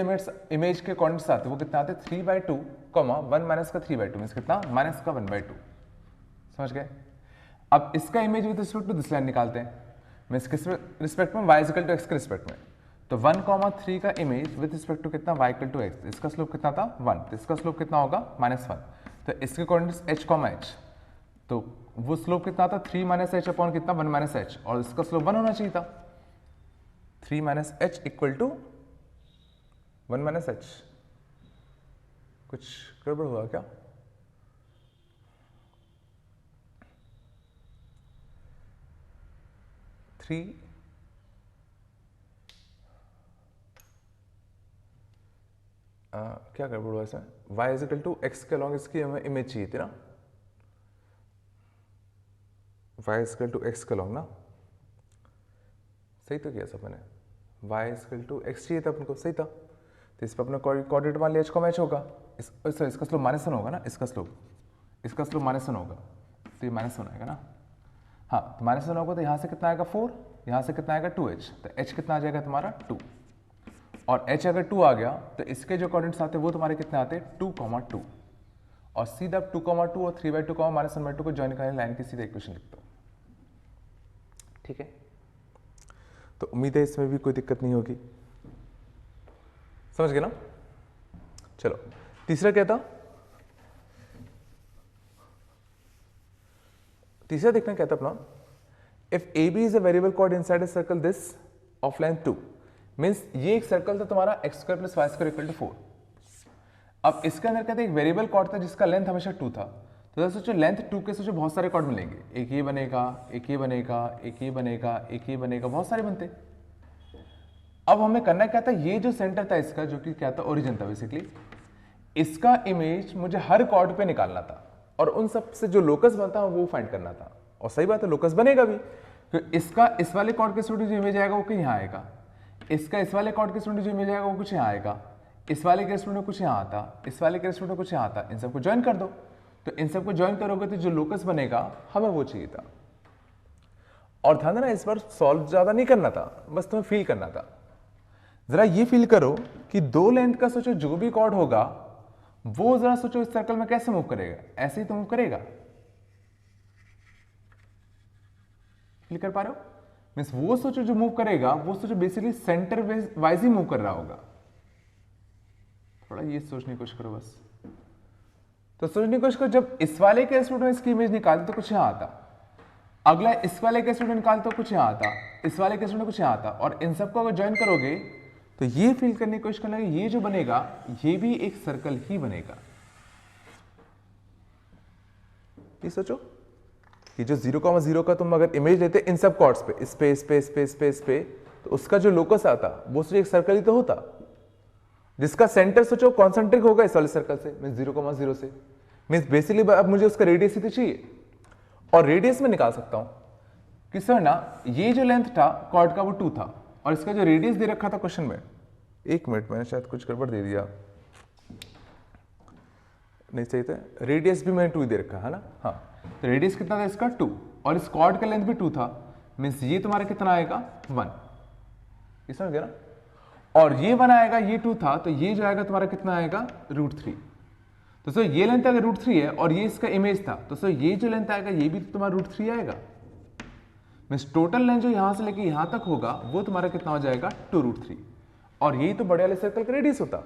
इमेज के कोऑर्डिनेट्स आते वो कितना आते 3/2 कॉमा 1 माइनस का 3/2 मींस कितना माइनस का 1/2। समझ गए। अब इसका image with respect to this line निकालते हैं, मींस किस रिस्पेक्ट में y इक्वल टू x के रिस्पेक्ट में। तो 1,3 का इमेज विद रिस्पेक्ट टू कितना y इक्वल टू x। इसका स्लोप कितना था 1, तो इसका स्लोप कितना होगा -1। तो इसके कोऑर्डिनेट्स h, h, तो वो स्लोप कितना था 3 माइनस h अपॉन कितना 1 माइनस h, और इसका स्लोप 1 होना चाहिए था। 3 minus h equal to 1 minus h। कुछ गड़बड़ हुआ क्या। क्या गड़बड़ हुआ इसमें, y is equal to x के अलॉन्ग इसकी हमें इमेज चाहिए थी ना, y is equal to x के अलॉन्ग ना। सही तो किया सब मैंने, y is equal to x चाहिए था अपन को, सही था। तो इस पर अपना कोऑर्डिनेट मान लिया h को मैच होगा। इसका स्लोप -1 होगा ना, इसका स्लोप -1 होगा, तो ये -1 आएगा ना। हाँ, तो -1 होगा तो यहाँ से कितना आएगा 4, यहाँ से कितना आएगा 2h। तो h कितना आ जाएगा तुम्हारा 2, और h अगर 2 आ गया तो इसके जो कोऑर्डिनेट्स आते हैं वो तुम्हारे कितने आते हैं 2,2, और सीधा 2,2 और 3/2 -1/2 को ज्वाइन करने लाइन की सीधा इक्वेशन लिखते हो। ठीक है, तो उम्मीद है इसमें भी कोई दिक्कत नहीं होगी। समझ गए ना। चलो तीसरा क्या था, तीसरा देखना क्या था अपना, if a b is a variable chord inside a circle this of length 2, means ये एक सर्कल था तुम्हारा x² + y² इक्वल टू 4। अब इसके अंदर कहते हैं एक वेरिएबल कॉर्ड था जिसका लेंथ हमेशा 2 था। तो सोचो लेंथ 2 के सोचो बहुत सारे कॉर्ड मिलेंगे, एक ये बनेगा, एक ये बनेगा, एक ये बनेगा, एक ये बनेगा, बहुत सारे बनते। अब हमें करना क्या था, ये जो सेंटर था इसका, जो कि क्या था ओरिजिन था बेसिकली, इसका इमेज मुझे हर कॉर्ड पे निकालना था, और उन सब से जो लोकस बनता है वो फाइंड करना था। और सही बात है, लोकस बनेगा भी। तो इसका इस वाले कॉर्ड के स्टूडेंट जो इमेज आएगा वो कहीं यहाँ आएगा, इसका इस वाले कॉर्ड के स्टूडेंट जो इमेज आएगा वो कुछ यहाँ आएगा, इस वाले के स्टूडेंट कुछ यहाँ आता, इस वाले के स्टूडेंट कुछ यहाँ आता। इन सबको ज्वाइन कर दो। तो इन सबको ज्वाइन करोगे तो जो लोकस बनेगा हमें वो चाहिए था। और ध्यान देना, इस बार सॉल्व ज्यादा नहीं करना था, बस तुम्हें फील करना था। जरा ये फील करो कि दो लेंथ का सोचो जो भी कॉर्ड होगा वो जरा सोचो इस सर्कल में कैसे मूव करेगा, ऐसे ही तो मूव करेगा। फील कर पा रहे हो। मीन्स वो सोचो जो मूव करेगा वो सोचो बेसिकली सेंटर वाइज ही मूव कर रहा होगा। थोड़ा ये सोचने की कोशिश करो बस। तो सोचने की कोशिश करो, जब इस वाले के स्टूडेंट इसकी इमेज निकालते तो कुछ यहाँ आता, अगला इस वाले के स्टूडेंट निकालते तो कुछ यहाँ आता, इस वाले के स्टूडेंट कुछ यहाँ आता, और इन सबको अगर ज्वाइन करोगे तो ये फील करने की कोशिश करना कि ये जो बनेगा ये भी एक सर्कल ही बनेगा। ये सोचो कि जो 0,0 का तुम अगर इमेज लेते इन सब कॉर्ड्स पे, इस पे, इस पे, इस पे, इस पे, इस पे, तो उसका जो लोकस आता वो सोचो एक सर्कल ही तो होता, जिसका सेंटर सोचो कॉन्सेंट्रिक होगा इस वाले सर्कल से, मीन्स 0,0 से। मीन्स बेसिकली अब मुझे उसका रेडियस ही तो चाहिए, और रेडियस में निकाल सकता हूं कि सर ना ये जो लेंथ था कॉर्ड का वो 2 था, और इसका जो रेडियस दे रखा था क्वेश्चन में, एक मिनट मैंने शायद कुछ गड़बड़ दे दिया, नहीं सही था, रेडियस भी मैंने 2 ही दे रखा है ना। हाँ, तो रेडियस कितना था इसका 2, और इस कॉर्ड का लेंथ भी 2 था, मीन्स ये तुम्हारा कितना आएगा 1, ये समझ गया ना। और ये 1 आएगा, ये 2 था, तो ये जो आएगा तुम्हारा कितना आएगा √3। तो सर ये लेंथ अगर √3 है और ये इसका इमेज था, तो सर ये जो लेंथ आएगा ये भी तुम्हारा √3 आएगा। मीन्स टोटल लेंथ जो यहां से लेके यहां तक होगा वो तुम्हारा कितना हो जाएगा 2√3, और यही तो बड़े वाले सर्कल का रेडियस होता,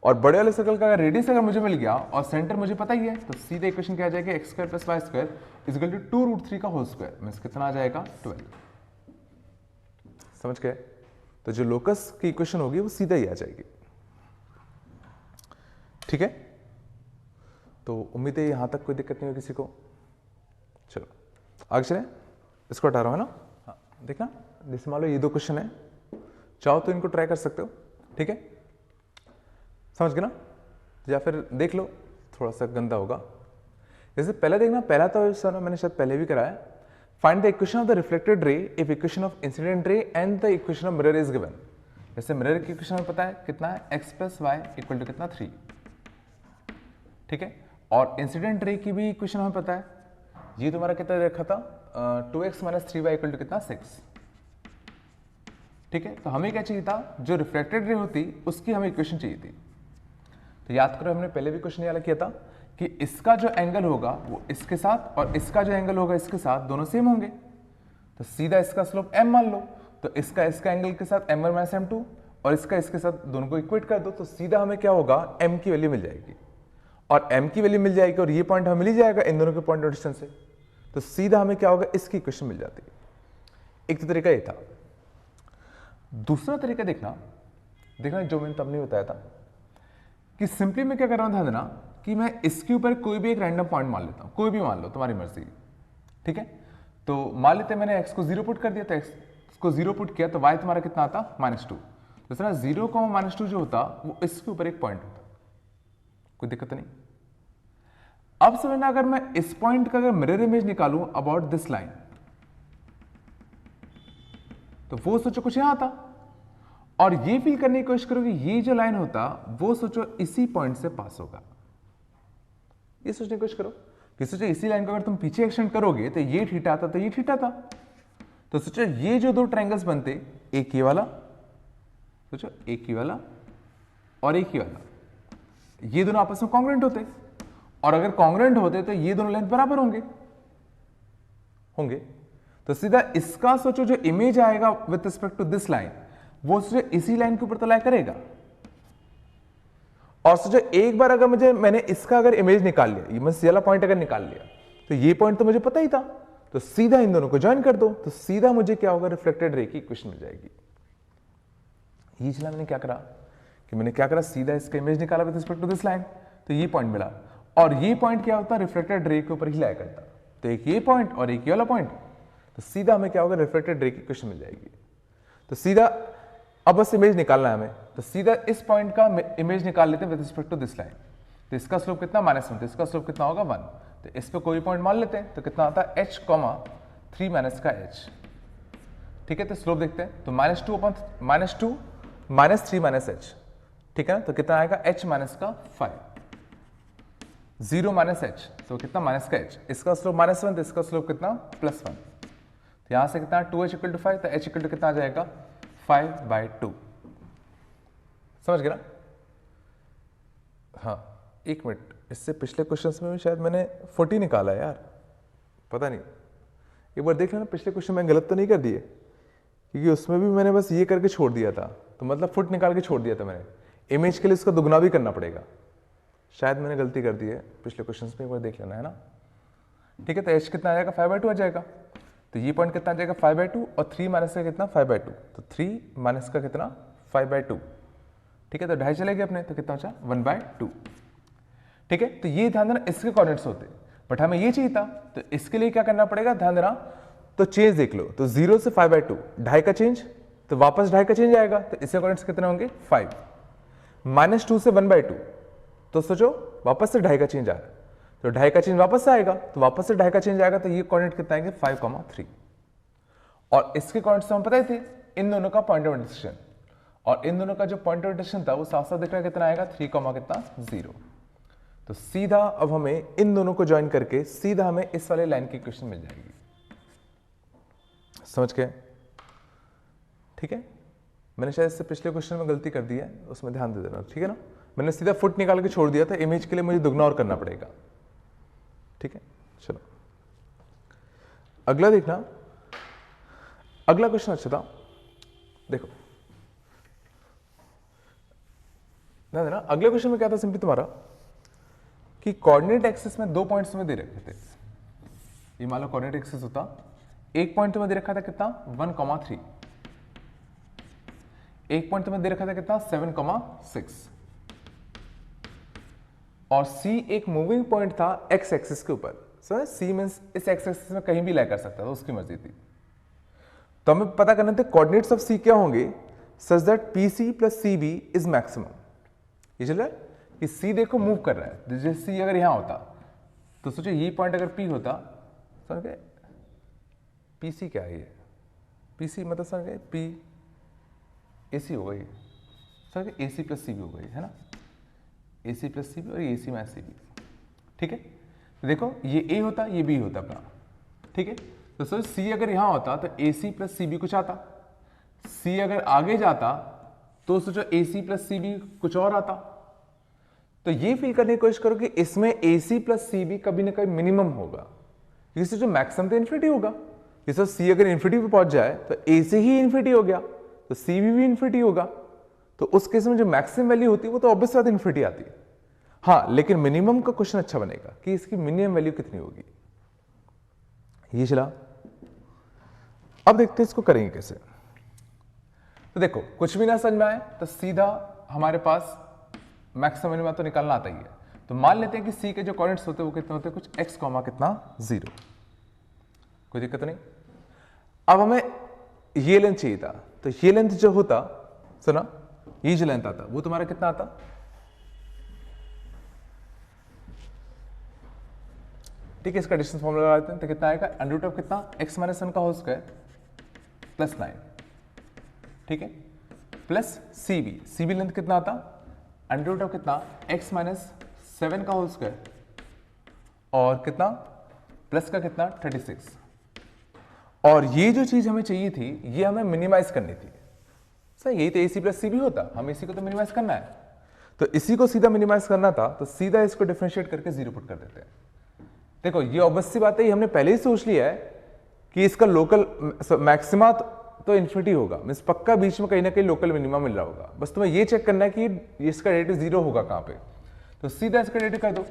और बड़े वाले सर्कल का रेडियस अगर मुझे मिल गया और सेंटर मुझे पता ही है, तो सीधे इक्वेशन क्या आ जाएगा, x square plus y square is equal to 2√3 का होल स्क्वायर, मींस कितना आ जाएगा 12। समझ गए? तो जो लोकस की इक्वेशन होगी वो सीधा ही आ जाएगी। ठीक है, तो उम्मीद है यहां तक कोई दिक्कत नहीं हो किसी को। चलो आगे चलें, इसको हटा रहा हूं है ना। हाँ देखना, जैसे मान लो ये 2 क्वेश्चन है, चाहो तो इनको ट्राई कर सकते हो। ठीक है, समझ गए ना, या फिर देख लो, थोड़ा सा गंदा होगा। जैसे पहले देखना, पहला तो सर मैंने शायद पहले भी कराया, find the equation of the reflected ray if equation of incident ray and the equation of mirror is given. जैसे मिरर की इक्वेशन में पता है कितना है, x plus y equal to कितना 3। ठीक है, और इंसिडेंट रे की भी इक्वेशन हमें पता है, ये तुम्हारा कितना रखा था, 2x minus 3y equal to कितना 6। ठीक है, तो हमें क्या चाहिए था, जो रिफ्लेक्टेड रे होती उसकी हमें इक्वेशन चाहिए थी। तो याद करो, हमने पहले भी क्वेश्चन वाला किया था कि इसका जो एंगल होगा वो इसके साथ, और इसका जो एंगल होगा इसके साथ, दोनों सेम होंगे। तो सीधा इसका स्लोप m मान लो, तो इसका एंगल के साथ m1 माइनस m2, और इसका इसके साथ दोनों को इक्वेट कर दो, तो सीधा हमें क्या होगा, m की वैल्यू मिल जाएगी, और m की वैल्यू मिल जाएगी, और ये पॉइंट हमें मिल ही जाएगा इन दोनों के पॉइंट ऑफ डिस्टेंस से। तो सीधा हमें क्या होगा, इसकी इक्वेशन मिल जाती है। एक तो तरीका ये था। दूसरा तरीका देखना जो मैंने तब नहीं बताया था कि सिंपली मैं क्या कर रहा हूं, ध्यान देना कि मैं इसके ऊपर कोई भी एक रैंडम पॉइंट मान लेता हूं, कोई भी मान लो, तुम्हारी मर्जी। ठीक है, तो मान लेते मैंने x को 0 पुट कर दिया, तो x को 0 पुट किया तो y तुम्हारा कितना आता, -2। तो सर 0, -2 जो होता वो इसके ऊपर एक पॉइंट होता, कोई दिक्कत नहीं। अब समझना, अगर मैं इस पॉइंट का अगर मिरर इमेज निकालूं अबाउट दिस लाइन, तो वो सोचो कुछ यहां आता, और ये फील करने की कोशिश करो कि ये जो लाइन होता वो सोचो इसी पॉइंट से पास होगा। ये सोचने की कोशिश करो कि सोचो इसी लाइन को अगर तुम पीछे एक्सटेंड करोगे तो ये थीटा था, तो ये थीटा था। तो सोचो ये जो 2 ट्रायंगल्स बनते, एक ये वाला, सोचो एक ही वाला और एक ही वाला, ये दोनों आपस में कॉन्ग्रुएंट होते, और अगर कॉन्ग्रुएंट होते तो ये दोनों लेंथ बराबर होंगे। तो सीधा इसका सोचो जो इमेज आएगा with respect to this line, वो सोचो इसी लाइन के ऊपर तो लाई करेगा। और सोचो एक बार अगर मैंने इसका अगर इमेज निकाल लिया, ये मैं वाला पॉइंट अगर निकाल लिया, तो ये पॉइंट तो मुझे पता ही था, तो सीधा इन दोनों को ज्वाइन कर दो, तो सीधा मुझे क्या होगा, रिफ्लेक्टेड रे की इक्वेशन मिल जाएगी। ये चला मैंने क्या करा, सीधा इसका इमेज निकाला with respect to this line, तो ये पॉइंट मिला, और ये पॉइंट क्या होता है, रिफ्लेक्टेड रे के ऊपर ही लाया करता, तो एक ये पॉइंट और एक ये वाला पॉइंट, तो सीधा हमें क्या होगा, रिफ्लेक्टेड रे की इक्वेशन मिल जाएगी। तो सीधा अब बस इमेज निकालना है हमें, तो सीधा इस पॉइंट का इमेज निकाल लेते हैं with respect to this line. तो इसका स्लोप कितना, -1, तो इसका स्लोप कितना होगा 1। तो इस पे कोई पॉइंट मान लेते हैं, तो कितना आता है, h, 3 माइनस का h। ठीक है, तो स्लोप देखते हैं, तो -2 माइनस 3 माइनस h, ठीक है ना, तो कितना आएगा, h माइनस का 5, 0 माइनस h, तो कितना माइनस का h, इसका स्लोप -1, तो इसका स्लोप कितना, +1। तो यहां से कितना, 2h इक्वल टू 5, तो h इक्वल टू कितना आ जाएगा, 5/2। समझ गया ना? हाँ एक मिनट, इससे पिछले क्वेश्चंस में भी शायद मैंने 40 निकाला है यार, पता नहीं, एक बार देख लेना पिछले क्वेश्चन में गलत तो नहीं कर दिए, क्योंकि उसमें भी मैंने बस ये करके छोड़ दिया था, तो मतलब फुट निकाल के छोड़ दिया था मैंने। इमेज के लिए इसका दुगना भी करना पड़ेगा, शायद मैंने गलती कर दी है पिछले क्वेश्चन में, एक बार देख लेना है ना। ठीक है, तो h कितना आ जाएगा, 5/2 आ जाएगा, तो ये पॉइंट कितना आ जाएगा, 5/2, और 3 माइनस का कितना, 5/2, तो 3 माइनस का कितना, 5/2। ठीक है, तो 2.5 चलेगी अपने, तो कितना बचा, 1/2। ठीक है, तो ये ध्यान देना इसके कोऑर्डिनेट्स होते, बट हमें ये चाहिए था, तो इसके लिए क्या करना पड़ेगा, ध्यान देना, तो चेंज देख लो, तो 0 से 5/2, 2.5 का चेंज, तो वापस 2.5 का चेंज आएगा, तो इसके कोऑर्डिनेट्स कितने होंगे, 5, -2 से 1/2, तो सोचो वापस से 2.5 का चेंज आ रहा है, तो 2.5 का चेंज वापस से आएगा, तो वापस से 2.5 का चेंज आएगा, तो ये कोऑर्डिनेट कितना आएंगे, 5,3, और इसके कोऑर्डिनेट्स तो हम पता ही थे, इन दोनों का पॉइंट ऑफ इंटरसेक्शन, और इन दोनों का जो पॉइंट ऑफ इंटरसेक्शन था वो साफ साफ दिख रहा है, कितना आएगा, 3, कितना 0। तो सीधा अब हमें इन दोनों को ज्वाइन करके सीधा हमें इस वाले लाइन की इक्वेशन मिल जाएगी। समझ गए? ठीक है, मैंने शायद इससे पिछले क्वेश्चन में गलती कर दी है, उसमें ध्यान दे देना, ठीक है ना। मैंने सीधा फुट निकाल के छोड़ दिया था, इमेज के लिए मुझे दुगना और करना पड़ेगा। ठीक है, चलो अगला देखना, अगला क्वेश्चन अच्छा था, देखो ध्यान देना, अगले क्वेश्चन में क्या था सिंपली तुम्हारा कि कोऑर्डिनेट एक्सिस में 2 पॉइंट्स में दे रखे थे। ये मान लो कोऑर्डिनेट एक्सिस होता, एक पॉइंट तुम्हें दे रखा था कितना 1,3, एक पॉइंट तुम्हें दे रखा था कितना 7,6, और C एक मूविंग पॉइंट था एक्स एक्सिस के ऊपर। सो C मींस इस एक्स एक्सिस में कहीं भी लाई कर सकता था, उसकी मर्जी थी। तो हमें पता करना था कोऑर्डिनेट्स ऑफ C क्या होंगे such that PC plus CB is maximum. ये चल रहा है कि C देखो मूव कर रहा है, जैसे C अगर यहां होता तो सोचो ये पॉइंट अगर P होता, समझ गए PC क्या है, ये PC मतलब समझ गए P AC होगा, ये समझ गए AC प्लस CB होगा, है ना, AC प्लस CB और ये AC माइनस CB। ठीक है, तो देखो ये A होता, ये B होता अपना। ठीक है, तो सर C अगर यहां होता तो AC प्लस CB कुछ आता, C अगर आगे जाता तो सोचो AC प्लस CB कुछ और आता। तो ये फील करने की कोशिश करो कि इसमें AC प्लस CB कभी ना कभी मिनिमम होगा, क्योंकि जो मैक्सिमम तो इन्फिनिटी होगा। जैसे C अगर इन्फिनिटी पे पहुंच जाए तो AC ही इन्फिनिटी हो गया, तो CB भी इन्फिनिटी होगा। तो उस केस में जो मैक्सिमम वैल्यू होती है वो तो ऑब्वियस बात इन्फिनिटी आती है। हाँ, लेकिन मिनिमम का क्वेश्चन अच्छा बनेगा कि इसकी मिनिमम वैल्यू कितनी होगी। ये चला, अब देखते हैं इसको करेंगे कैसे। तो देखो कुछ भी ना समझ में आए तो सीधा हमारे पास मैक्सिमम मिनिमम तो निकालना आता ही है। तो मान लेते हैं कि C के जो कोऑर्डिनेट्स होते हैं वो कितने होते हैं, कुछ x कॉमा कितना 0, कोई दिक्कत नहीं। अब हमें ये लेंथ चाहिए था, तो ये लेंथ जो होता, सुना, ये जो लेंथ आता वो तुम्हारा कितना आता, ठीक है, इसका डिस्टेंस फॉर्मूला लगा देते हैं। तो कितना आएगा अंडर रूट ऑफ कितना x माइनस 1 का होल स्क्वायर प्लस 9, ठीक है, प्लस CB लेंथ कितना आता अंडर रूट ऑफ कितना x माइनस 7 का होल स्क्वायर और कितना प्लस का कितना 36। और ये जो चीज हमें चाहिए थी ये हमें मिनिमाइज करनी थी। सही, यही तो AC प्लस CB होता, हम इसी को तो मिनिमाइज करना है। तो इसी को सीधा मिनिमाइज करना था, तो सीधा इसको डिफरेंशिएट करके 0 पुट कर देते हैं। देखो ये ऑब्वियस सी बात है, ये हमने पहले ही सोच लिया है कि इसका लोकल मैक्सिमा तो इन्फिनिटी होगा, मींस पक्का बीच में कहीं ना कहीं लोकल मिनिमा मिल रहा होगा। बस तुम्हें ये चेक करना है कि इसका डेरिवेटिव 0 होगा कहां पे। तो सीधा इसका डेरिवेटिव कर दो,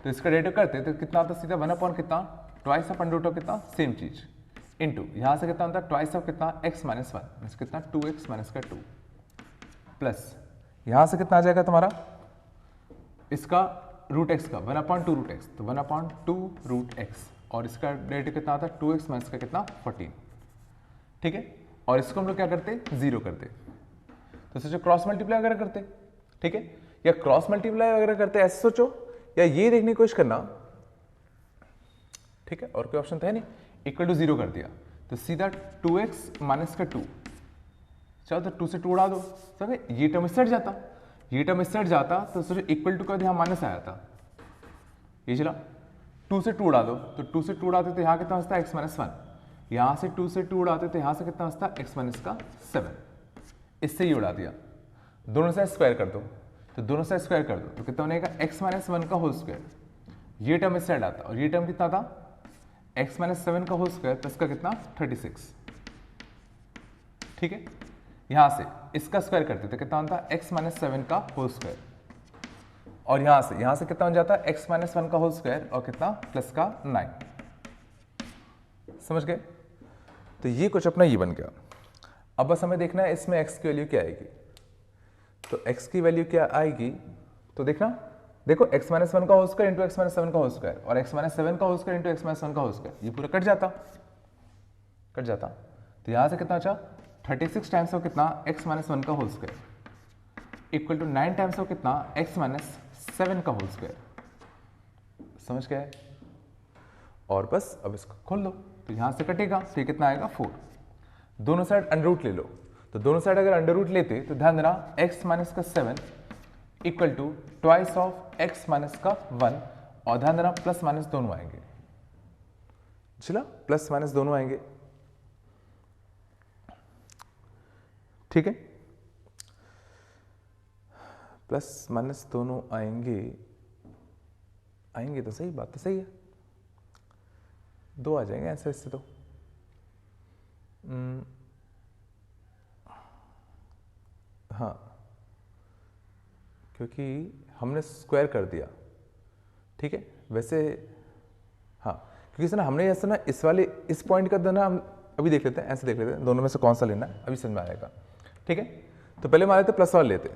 तो इसका डेरिवेटिव करते तो कितना आता सीधा 1 अपॉन कितना twice of under root of कितना सेम चीज इनटू यहां से कितना होता है ट्वाइस ऑफ कितना x माइनस 1 मींस कितना 2x माइनस का 2 प्लस यहां से कितना आ जाएगा तुम्हारा इसका रूट एक्स का 1 अपॉन 2 रूट एक्स, तो 1 अपॉन 2 रूट एक्स, और इसका डेरिवेटिव कितना आता है 2x माइनस का कितना 14। ठीक है, और इसको हम लोग क्या करते 0 करते, तो सोचो क्रॉस मल्टीप्लाई वगैरह करते, ठीक है, या क्रॉस मल्टीप्लाई वगैरह करते ऐसे सोचो, या ये देखने की कोशिश करना, ठीक है, और कोई ऑप्शन तो है नहीं, इक्वल टू 0 कर दिया तो सीधा 2x माइनस का 2, चलो तो 2 से 2 उड़ा दो, समझे, ये टर्म इससे हट जाता, ये टर्म इससे हट जाता, तो सोचो इक्वल टू का यहाँ माइनस आया था, ये चला 2 से 2 उड़ा दो, तो 2 से 2 उड़ाते तो यहाँ कितना बचता x माइनस 1, यहाँ से 2 से 2 उड़ाते तो यहाँ से कितना बचता x माइनस का 7, इससे ये उड़ा दिया, दोनों से स्क्वायर कर दो, तो दोनों से स्क्वायर कर दो तो कितना बनेगा x माइनस 1 का होल स्क्वायर, ये टर्म इससे हट आता, और ये टर्म कितना था x माइनस 7 का होल स्क्वायर प्लस का कितना 36, ठीक है, यहां से इसका स्क्वायर करते तो कितना होता x माइनस 7 का होल स्क्वायर, और यहां से कितना बन जाता x माइनस 1 का होल स्क्वायर और कितना प्लस का 9, समझ गए। तो ये कुछ अपना ये बन गया। अब बस हमें देखना है इसमें x की वैल्यू क्या आएगी, तो x की वैल्यू क्या आएगी, तो देखना, देखो x माइनस 1 का whole square into x minus 7 का होल स्क्वायर और x माइनस 7 का whole square into x minus 1 का होल स्क्वायर, ये पूरा कट जाता, तो यहां से कितना बचा 36 टाइम्स ऑफ कितना x माइनस 1 का whole square equal to 9 times of कितना x माइनस 7 का होल स्क्वायर, समझ गए। और बस अब इसको खोल लो, तो यहां से कटेगा, तो ये कितना आएगा 4, दोनों साइड अंडर रूट ले लो, तो दोनों साइड अगर अंडर रूट लेते तो ध्यान देना x माइनस का 7 equal to twice of x minus का 1, और ध्यान देना प्लस माइनस दोनों आएंगे, चला प्लस माइनस दोनों आएंगे, ठीक है, प्लस माइनस दोनों आएंगे तो सही, बात तो सही है, 2 आ जाएंगे ऐसे इससे तो हाँ, क्योंकि हमने स्क्वायर कर दिया, ठीक है। वैसे हाँ, क्योंकि सर हमने ऐसा ना इस वाले इस पॉइंट का देना, हम अभी देख लेते हैं, ऐसे देख लेते हैं दोनों में से कौन सा लेना है, अभी समझ में आएगा, ठीक है। तो पहले मान लेते प्लस वाला लेते,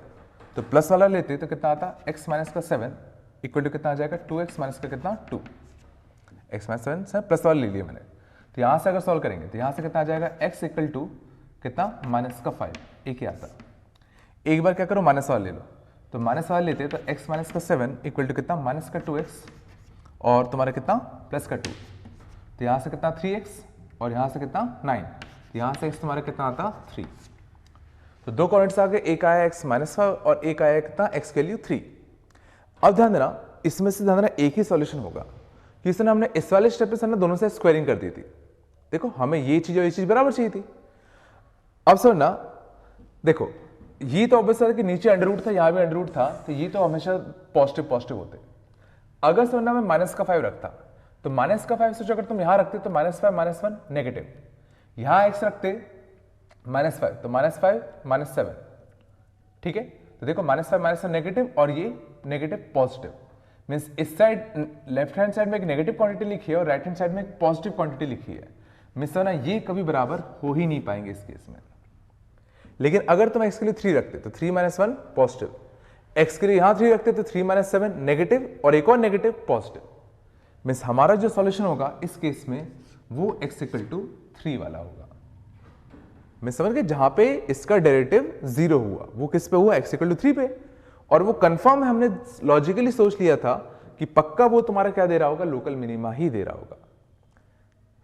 तो प्लस वाला लेते तो कितना आता, x माइनस का 7 इक्वल टू कितना आ जाएगा 2x माइनस का कितना 2, x माइनस 7 सर प्लस वाला ले लिया मैंने। तो यहाँ से अगर सॉल्व करेंगे तो यहाँ से कितना आ जाएगा x इक्वल टू कितना माइनस का 5, एक ही आता। एक बार क्या करो माइनस वाला ले लो, तो माइनस वाला लेते तो x माइनस का 7 इक्वल टू कितना माइनस का 2x और तुम्हारा कितना प्लस का 2, तो यहाँ से कितना 3x और यहाँ से कितना 9, तो यहाँ से x तुम्हारा कितना आता 3। तो दो कोऑर्डिनेट्स आ गए, एक आया x माइनस 5 और एक आया कितना x के लिए 3। अब ध्यान देना, इसमें से ध्यान देना एक ही सॉल्यूशन होगा, कि इसने हमने इस वाले स्टेप पे सर ना दोनों से स्क्वायरिंग कर दी थी। देखो हमें ये चीज और ये चीज बराबर चाहिए थी। अब सर ना देखो, ये तो ऑब्वियस है कि नीचे अंडर रूट था, यहाँ भी अंडर रूट था, तो ये तो हमेशा पॉजिटिव पॉजिटिव होते। अगर सर ना मैं माइनस का 5 रखता, तो माइनस का 5 सोचो अगर तुम यहाँ रखते तो -5 -1 नेगेटिव, यहाँ x रखते -5 तो -5 -7, ठीक है। तो देखो -5 -1 नेगेटिव और ये नेगेटिव पॉजिटिव, मीन्स इस साइड लेफ्ट हैंड साइड में एक नेगेटिव क्वांटिटी लिखी है और राइट हैंड साइड में एक पॉजिटिव क्वांटिटी लिखी है, मीन्स ना ये कभी बराबर हो ही नहीं पाएंगे इस केस में। लेकिन अगर तुम x के लिए 3 रखते तो 3 - 1 पॉजिटिव, x के लिए यहां 3 रखते तो 3 - 7 नेगेटिव और एक और नेगेटिव पॉजिटिव, मीन्स हमारा जो सॉल्यूशन होगा इस केस में वो x इक्वल टू 3 वाला होगा। मैं समझ गए, जहां पे इसका डेरिवेटिव 0 हुआ वो किस पे हुआ, x इक्वल टू 3 पे, और वो कंफर्म है, हमने लॉजिकली सोच लिया था कि पक्का वो तुम्हारा क्या दे रहा होगा, लोकल मिनिमा ही दे रहा होगा।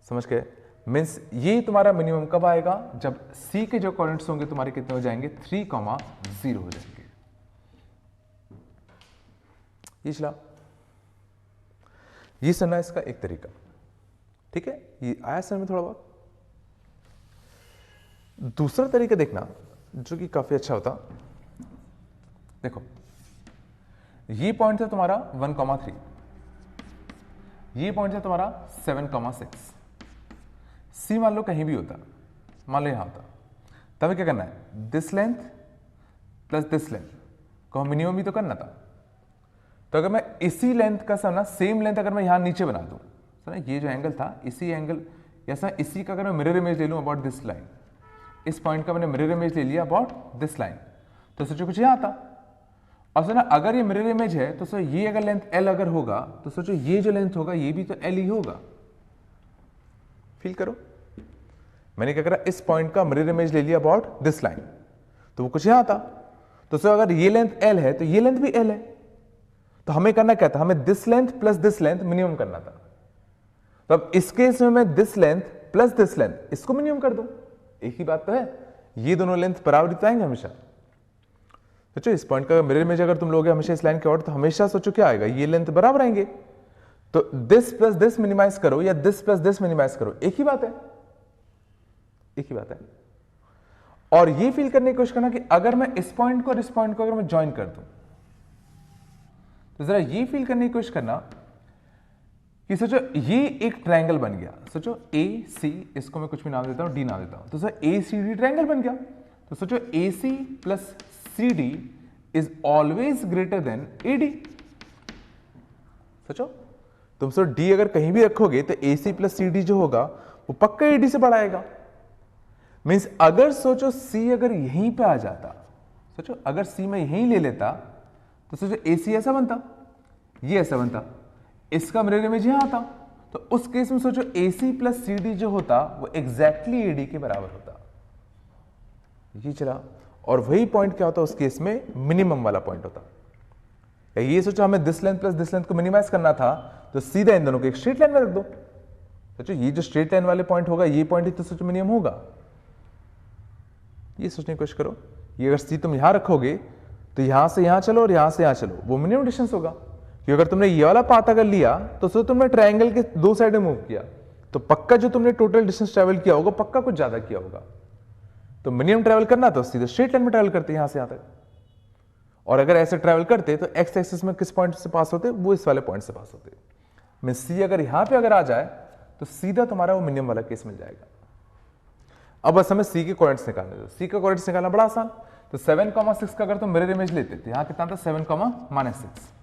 समझ गए, मीन्स ये तुम्हारा मिनिमम कब आएगा, जब c के जो कोऑर्डिनेट्स होंगे तुम्हारे कितने हो जाएंगे 3, 0 हो जाएंगे। ये चला, ये सुनना इसका एक तरीका, ठीक है, ये आया सर में थोड़ा बहुत। दूसरा तरीका देखना जो कि काफी अच्छा होता, देखो ये पॉइंट है तुम्हारा 1,3, ये पॉइंट है तुम्हारा 7,6, सी मान लो कहीं भी होता, मान लो यहां होता, तब क्या करना है, this length plus this length को मिनिमम भी तो करना था। तो अगर मैं इसी लेंथ का सर ना सेम लेंथ अगर मैं यहां नीचे बना दूं, सर ना ये जो एंगल था इसी एंगल या सर इसी का अगर मैं मिरर इमेज ले लूं अबाउट दिस लाइन, इस पॉइंट का मैंने मिरर इमेज ले लिया अबाउट दिस लाइन, तो सोचो कुछ यहां आता। और सर ना अगर ये मिरर इमेज है तो सर ये अगर लेंथ L अगर होगा तो सोचो ये जो लेंथ होगा ये भी तो L ही होगा। फील करो, मैंने क्या करा, इस पॉइंट का मिरर इमेज ले लिया अबाउट दिस लाइन, तो वो कुछ यहां आता। तो सर अगर ये लेंथ L है तो ये लेंथ भी L है, तो हमें करना क्या था, हमें this length plus this length minimum करना था। तो अब इस केस में मैं this length plus this length इसको मिनिमम कर दूं, एक ही बात तो है, ये दोनों लेंथ बराबर आएंगे हमेशा। सोचो इस पॉइंट का मिरर इमेज अगर तुम लोगे हमेशा इस लाइन के और, तो हमेशा सोचो क्या आएगा, ये लेंथ बराबर आएंगे। तो दिस प्लस दिस मिनिमाइज करो या दिस प्लस दिस मिनिमाइज करो, एक ही बात है, एक ही बात है। और ये फील करने की कोशिश करना कि अगर मैं इस पॉइंट को और इस पॉइंट को अगर मैं ज्वाइन कर दूं, तो जरा ये फील करने की कोशिश करना कि सोचो ये एक ट्रायंगल बन गया, सोचो ए सी, इसको मैं कुछ भी नाम देता हूं, डी नाम देता हूं, तो sir A C D triangle बन गया। तो सोचो A C plus C D is always greater than A D. सोचो तुम सो डी अगर कहीं भी रखोगे तो ए सी प्लस सी डी जो होगा वो पक्का ए डी से बढ़ाएगा। मीन्स अगर सोचो सी अगर यहीं पे आ जाता, सोचो अगर सी में यहीं ले लेता तो सोचो ए सी ऐसा बनता, ये ऐसा बनता, इसका मिरर इमेज यहां आता, तो उस केस में सोचो A C plus C D जो होता वो एग्जैक्टली ए डी के बराबर होता। ये चला, और वही पॉइंट क्या होता उस केस में, मिनिमम वाला पॉइंट होता। ये सोचो हमें this length plus this length को मिनिमाइज करना था, तो सीधा इन दोनों को एक स्ट्रेट लाइन में रख दो। सोचो ये जो स्ट्रेट लाइन वाले पॉइंट होगा ये पॉइंट ही तो सोचो मिनिमम होगा। ये सोचने की कोशिश करो, ये अगर सी तुम यहां रखोगे तो यहां से यहां चलो और यहां से यहां चलो, वो मिनिमम डिस्टेंस होगा। क्योंकि अगर तुमने ये वाला पाथ अगर लिया तो सोचो तुमने ट्रायंगल के दो साइड में मूव किया, तो पक्का जो तुमने टोटल डिस्टेंस ट्रेवल किया होगा पक्का कुछ ज्यादा किया होगा। तो मिनिमम ट्रेवल करना तो सीधे स्ट्रेट लाइन में ट्रेवल करते यहां से यहां तक, और अगर ऐसे ट्रेवल करते तो एक्स एक्सिस में किस पॉइंट से पास होते, वो इस वाले पॉइंट से पास होते। मैं सी अगर यहां पे अगर आ जाए तो सीधा तुम्हारा वो मिनिमम वाला केस मिल जाएगा। अब बस हमें सी के कोऑर्डिनेट्स निकालने दो। सी का कोऑर्डिनेट्स निकालना बड़ा आसान, तो 7,6 का अगर तुम मिरर इमेज लेते तो यहां कितना था 7,-6।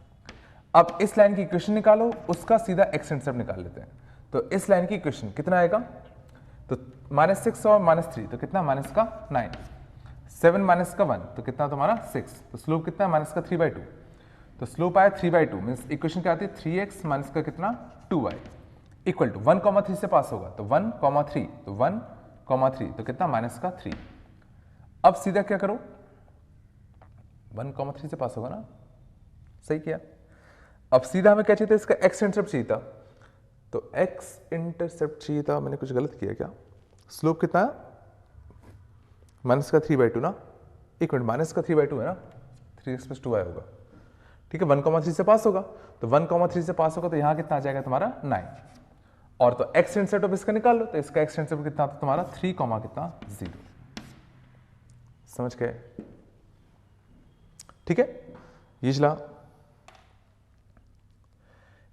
अब इस लाइन की इक्वेशन निकालो, उसका सीधा एक्स इंटरसेप्ट निकाल लेते हैं। तो इस लाइन की इक्वेशन कितना आएगा, तो -6 और -3 तो कितना -9, 7 - 1 तो कितना तुम्हारा 6, तो स्लोप कितना -3/2, तो स्लोप आया 3/2 मीन्स इक्वेशन क्या आती है 3x माइनस का कितना 2y इक्वल टू 1,3 से पास होगा तो 1,3 तो 1,3 तो कितना -3। अब सीधा क्या करो 1,3 से पास होगा ना, सही किया। अब सीधा हमें क्या चाहिए था, इसका एक्स इंटरसेप्ट चाहिए था, तो एक्स इंटरसेप्ट चाहिए था, मैंने कुछ गलत किया क्या, स्लोप कितना है -3/2 ना, एक मिनट -3/2 है ना, 3x + 2y होगा, ठीक है। 1,3 से पास होगा तो 1,3 से पास होगा तो यहां कितना आ जाएगा तुम्हारा 9, और तो एक्स इंटरसेप्ट इसका निकाल लो, तो इसका एक्स इंटरसेप्ट कितना था तुम्हारा 3,0, समझ गए, ठीक है। ये चला,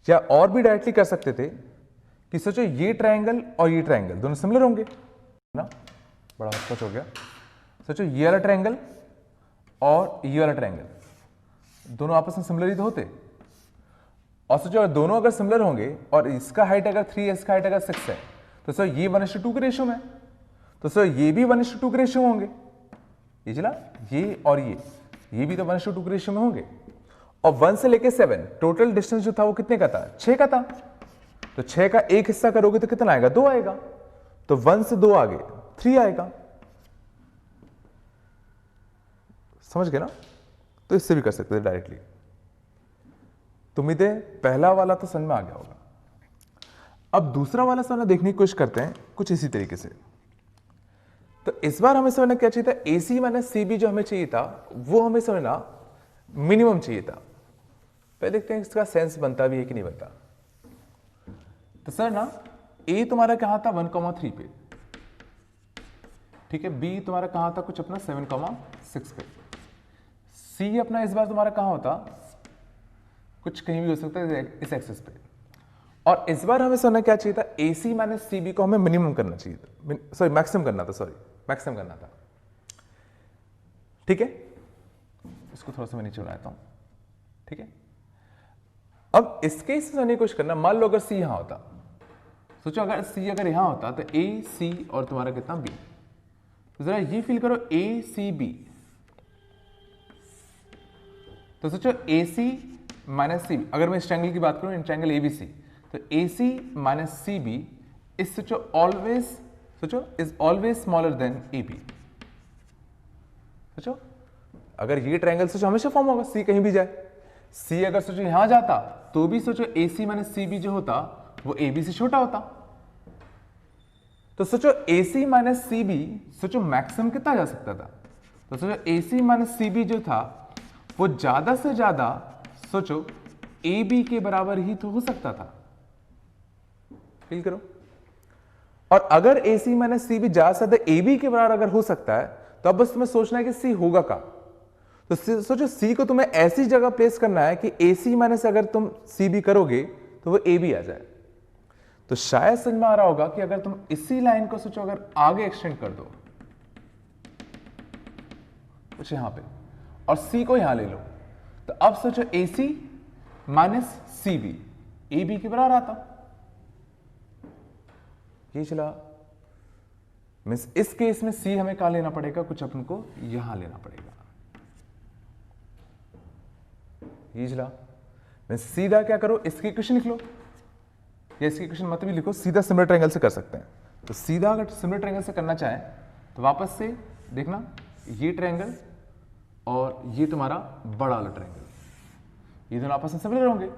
या और भी डायरेक्टली कर सकते थे कि सोचो ये ट्रायंगल और ये ट्रायंगल दोनों सिमिलर होंगे ना, बड़ा हद हो गया। सोचो ये वाला ट्रायंगल और ये वाला ट्रायंगल दोनों आपस में सिमिलर ही तो होते, और सोचो अगर दोनों अगर सिमिलर होंगे और इसका हाइट अगर 3 है, इसका हाइट अगर 6 है, तो सर ये 1:2 के रेशियो में, तो सर ये भी 1:2 के रेशियो में होंगे, ये चला, ये और ये भी तो 1:2 के रेशियो में होंगे। और 1 से लेके 7 टोटल डिस्टेंस जो था वो कितने का था 6 का था, तो 6 का एक हिस्सा करोगे तो कितना आएगा 2 आएगा, तो 1 से 2 आगे 3 आएगा, समझ गए ना। तो इससे भी कर सकते थे डायरेक्टली। तो उम्मीद है पहला वाला तो समझ में आ गया होगा। अब दूसरा वाला समझना देखने की कोशिश करते हैं कुछ इसी तरीके से। तो इस बार हमें समझना क्या चाहिए था, AC - CB जो हमें चाहिए था वो हमें समझना मिनिमम चाहिए था। पहले देखते हैं इसका सेंस बनता भी है कि नहीं बनता। तो सर ना A तुम्हारा कहां था 1,3 पे, ठीक है, B तुम्हारा कहां था कुछ अपना 7,6 पे, C अपना इस बार तुम्हारा कहां होता कुछ कहीं भी हो सकता है इस एक्सिस पे, और इस बार हमें समझना क्या चाहिए था AC - CB को हमें मिनिमम करना चाहिए था, सॉरी मैक्सिमम करना था, मैक्सिमम करना था, ठीक है। इसको थोड़ा सा मैं नीचे बनाता हूं, ठीक है। अब इसके से समझने की कोशिश करना, मान लो अगर C यहां होता, सोचो अगर C अगर यहां होता तो A C और तुम्हारा कितना B, तो जरा ये फील करो A C B, तो सोचो AC - CB, अगर मैं इस ट्रायंगल की बात करूं इन ट्रायंगल ABC, तो AC - CB इज सोचो is always smaller than AB। सोचो अगर ये ट्रायंगल सोचो हमेशा फॉर्म होगा, C कहीं भी जाए, C अगर सोचो यहां जाता तो भी सोचो AC - CB जो होता वो AB से छोटा होता, तो सोचो AC - CB सोचो मैक्सिमम कितना जा सकता था, तो सोचो AC - CB जो था वो ज्यादा से ज्यादा सोचो AB के बराबर ही तो हो सकता था, फील करो। और अगर AC - CB ज्यादा से ज्यादा AB के बराबर अगर हो सकता है तो अब बस तुम्हें सोचना है कि C होगा का, तो सोचो C को तुम्हें ऐसी जगह प्लेस करना है कि AC माइनस अगर तुम CB करोगे तो वो AB आ जाए। तो शायद समझ में आ रहा होगा कि अगर तुम इसी लाइन को सोचो अगर आगे एक्सटेंड कर दो कुछ यहां पे और C को यहां ले लो, तो अब सोचो AC - CB AB के बराबर आता, ये चला, मीन्स इस केस में C हमें कहां लेना पड़ेगा, कुछ अपन को यहां लेना पड़ेगा, ये चला। मीन्स सीधा क्या करो इसकी इक्वेशन लिख लो, या इसकी इक्वेशन मत भी लिखो, सीधा सिमिलर ट्रायंगल से कर सकते हैं। तो सीधा अगर सिमिलर ट्रायंगल से करना चाहें तो वापस से देखना ये ट्रायंगल और ये तुम्हारा बड़ा वाला ट्रायंगल, ये दोनों आपस में सिमिलर होंगे,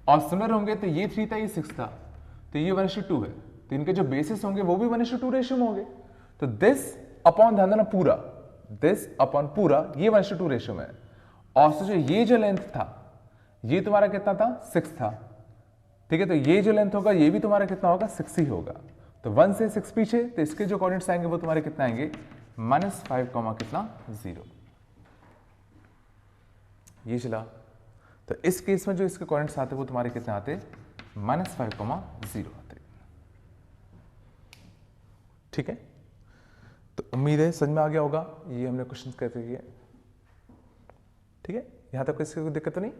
और सिमिलर होंगे तो ये 3 था ये 6 था, तो ये 1:2 है, तो इनके जो बेसिस होंगे वो भी 1:2 रेशियो में होंगे, तो दिस अपॉन ध्यान देना पूरा, दिस अपॉन पूरा ये 1:2 रेशियो में है। और सोचो ये जो लेंथ था ये तुम्हारा कितना था 6 था, ठीक है, तो ये जो लेंथ होगा ये भी तुम्हारा कितना होगा 6 ही होगा, तो 1 से 6 पीछे, तो इसके जो कोऑर्डिनेट्स आएंगे वो तुम्हारे कितना आएंगे -5, कितना 0, ये चला। तो इस केस में जो इसके कोऑर्डिनेट्स आते वो तुम्हारे कितने आते -5, 0 आते, ठीक है। तो उम्मीद है समझ में आ गया होगा, ये हमने क्वेश्चन करके किए। ठीक है, यहाँ तक किसी को दिक्कत तो नहीं।